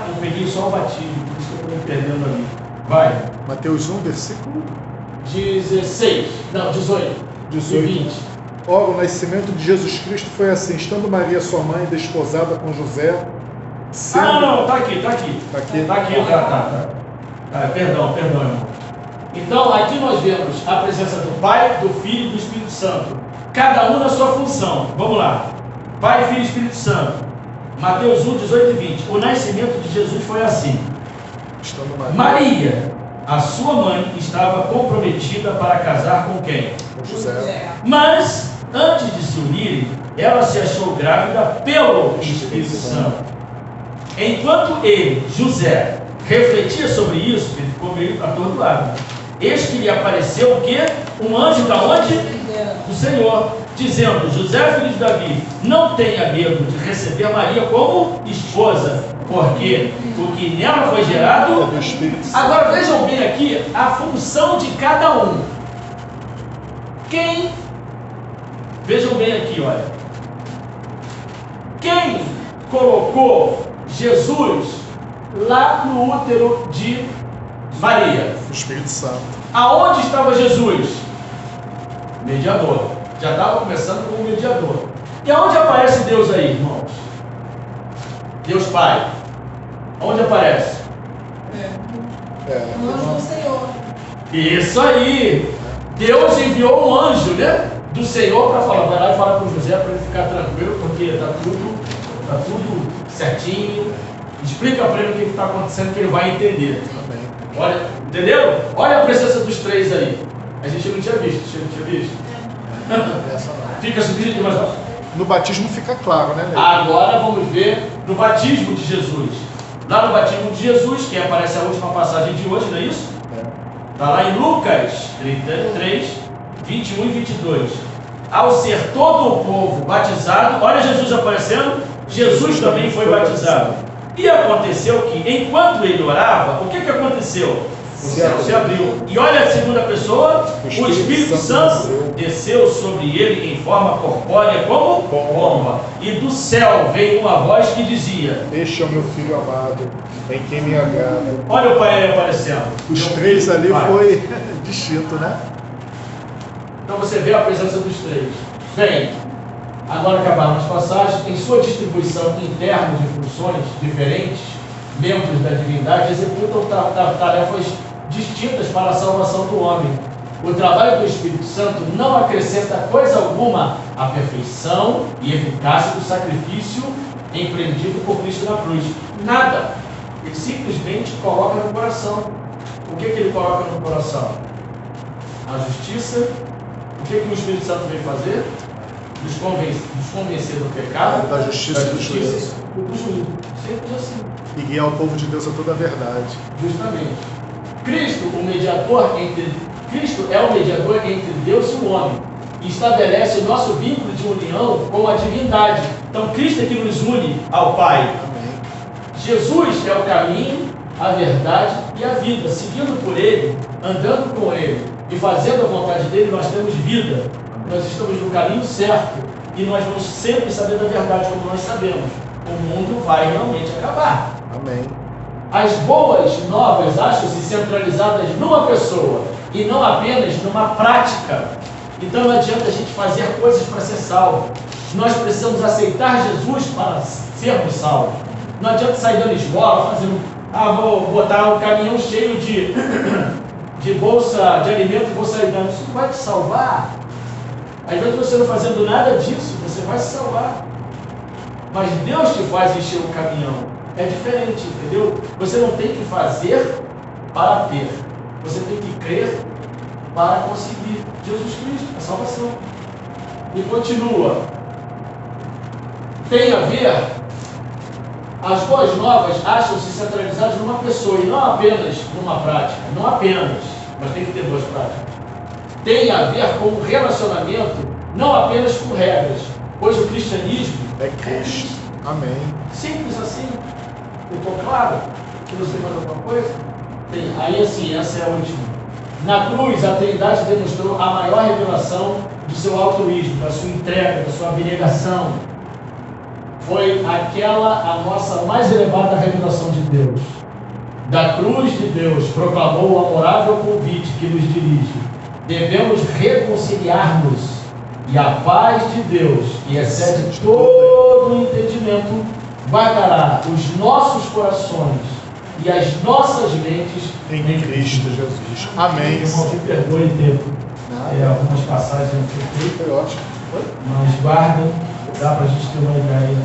Speaker 4: Eu peguei só o batismo, por isso que eu estou me perdendo ali. Vai.
Speaker 2: Mateus 1, versículo
Speaker 4: 16. Não, 18.
Speaker 2: 18.
Speaker 4: E 20.
Speaker 2: Ora, o nascimento de Jesus Cristo foi assim: estando Maria, sua mãe, desposada com José. Sendo...
Speaker 4: Não, tá aqui.
Speaker 2: Tá aqui?
Speaker 4: Tá. Perdão, irmão. Então, aqui nós vemos a presença do Pai, do Filho e do Espírito Santo. Cada um na sua função. Vamos lá. Pai, Filho e Espírito Santo. Mateus 1, 18 e 20. O nascimento de Jesus foi assim.
Speaker 2: Estando
Speaker 4: Maria, a sua mãe, estava comprometida para casar com quem?
Speaker 2: Com José.
Speaker 4: Mas, antes de se unirem, ela se achou grávida pelo Espírito Santo. Enquanto ele, José, refletia sobre isso, ele ficou meio atordoado. Eis que lhe apareceu o quê? Um anjo da onde? Do Senhor, dizendo: José, filho de Davi, não tenha medo de receber Maria como esposa, porque o que nela foi gerado
Speaker 2: É do Espírito Santo.
Speaker 4: Agora vejam bem aqui a função de cada um. Vejam bem aqui, olha. Quem colocou Jesus lá no útero de Maria?
Speaker 2: O Espírito Santo.
Speaker 4: Aonde estava Jesus? Mediador. Já estava começando como mediador. E aonde aparece Deus aí, irmãos? Deus Pai. Onde aparece?
Speaker 3: O anjo do Senhor.
Speaker 4: Isso aí. Deus enviou um anjo, né? Do Senhor para falar. Vai lá e fala com José para ele ficar tranquilo, porque está tudo certinho. Explica para ele o que está acontecendo, que ele vai entender.
Speaker 2: Amém.
Speaker 4: Olha, entenderam? Olha a presença dos três aí. A gente não tinha visto,
Speaker 2: Essa não.
Speaker 4: Fica subindo aqui mais alto.
Speaker 2: No batismo fica claro, né, Ney?
Speaker 4: Agora vamos ver no batismo de Jesus. Lá no batismo de Jesus, que aparece a última passagem de hoje, não é isso? Está lá em Lucas 33, 21 e 22. Ao ser todo o povo batizado, olha Jesus aparecendo, Jesus também foi batizado. E aconteceu que, enquanto ele orava, o que aconteceu? O céu se abriu. E olha a segunda pessoa, o Espírito Santo desceu sobre ele em forma corpórea como pomba. E do céu veio uma voz que dizia:
Speaker 2: Este é o meu filho amado, em quem me agrada.
Speaker 4: Olha o pai aparecendo.
Speaker 2: Os três ali foi distinto, né?
Speaker 4: Então você vê a presença dos três. Bem, agora acabaram as passagens. Em sua distribuição interna de funções diferentes, membros da divindade executam tarefas distintas para a salvação do homem. O trabalho do Espírito Santo não acrescenta coisa alguma à perfeição e eficácia do sacrifício empreendido por Cristo na cruz. Nada. Ele simplesmente coloca no coração. O que ele coloca no coração? A justiça. O que o Espírito Santo vem fazer? Nos convencer do pecado,
Speaker 2: da justiça e do juízo.
Speaker 4: Simples assim.
Speaker 2: E guiar o povo de Deus a toda a verdade.
Speaker 4: Justamente. Cristo é o mediador entre Deus e o homem. E estabelece o nosso vínculo de união com a divindade. Então Cristo é que nos une ao Pai.
Speaker 2: Amém.
Speaker 4: Jesus é o caminho, a verdade e a vida. Seguindo por Ele, andando com Ele e fazendo a vontade dEle, nós temos vida. Nós estamos no caminho certo. E nós vamos sempre saber da verdade, como nós sabemos. O mundo vai realmente acabar.
Speaker 2: Amém.
Speaker 4: As boas novas acham-se centralizadas numa pessoa e não apenas numa prática. Então não adianta a gente fazer coisas para ser salvo. Nós precisamos aceitar Jesus para sermos salvos. Não adianta sair dando esmola, fazendo, vou botar um caminhão cheio de bolsa de alimento e vou sair dando. Isso não vai te salvar. Às vezes você não fazendo nada disso, você vai se salvar. Mas Deus te faz encher o caminhão. É diferente, entendeu? Você não tem que fazer para ter. Você tem que crer para conseguir Jesus Cristo, a salvação. E continua. Tem a ver, as boas novas acham-se centralizadas numa pessoa e não apenas numa prática. Não apenas, mas tem que ter duas práticas. Tem a ver com o relacionamento, não apenas com regras, pois o cristianismo
Speaker 2: é Cristo. Amém.
Speaker 4: Simples assim. Ficou claro? Que você mais alguma coisa? Tem. Aí assim, essa é a última. Na cruz, a Trindade demonstrou a maior revelação do seu altruísmo, da sua entrega, da sua abnegação. Foi aquela a nossa mais elevada revelação de Deus. Da cruz de Deus proclamou o amorável convite que nos dirige. Devemos reconciliar-nos. E a paz de Deus, que excede todo o entendimento, guardará os nossos corações e as nossas mentes
Speaker 2: em Cristo Jesus. Amém.
Speaker 4: Irmão, me perdoe ter algumas passagens aqui,
Speaker 2: foi ótimo.
Speaker 4: mas guarda, dá para a gente ter uma ideia.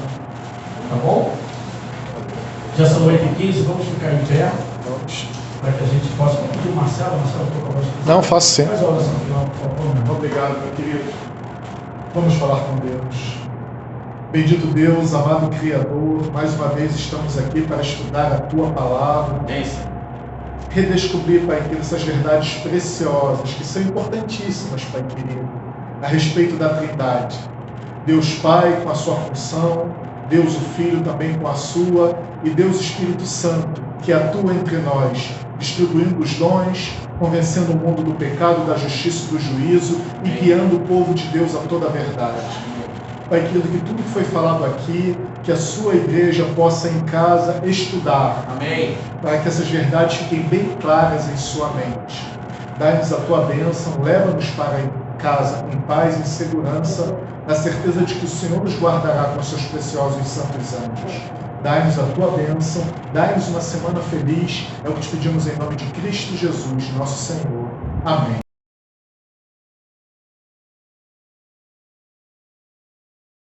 Speaker 4: Tá bom? Já são 8h15, vamos ficar em pé.
Speaker 2: Vamos.
Speaker 4: Para que a gente possa pedir o Marcelo, por favor.
Speaker 2: Não, faço sim.
Speaker 4: Faz a oração final, por favor.
Speaker 2: Obrigado, meu querido. Vamos falar com Deus. Bendito Deus, amado Criador, mais uma vez estamos aqui para estudar a Tua Palavra. Redescobrir, Pai querido, essas verdades preciosas, que são importantíssimas, Pai querido, a respeito da Trindade. Deus Pai com a sua função, Deus o Filho também com a sua, e Deus Espírito Santo, que atua entre nós, distribuindo os dons, convencendo o mundo do pecado, da justiça e do juízo e guiando o povo de Deus a toda a verdade. Pai querido, que tudo que foi falado aqui, que a sua igreja possa em casa estudar.
Speaker 4: Amém.
Speaker 2: Para que essas verdades fiquem bem claras em sua mente. Dá-nos a tua bênção, leva-nos para casa em paz e em segurança, na certeza de que o Senhor nos guardará com seus preciosos e santos anjos. Dai-nos a tua bênção, dai-nos uma semana feliz, é o que te pedimos em nome de Cristo Jesus, nosso Senhor. Amém.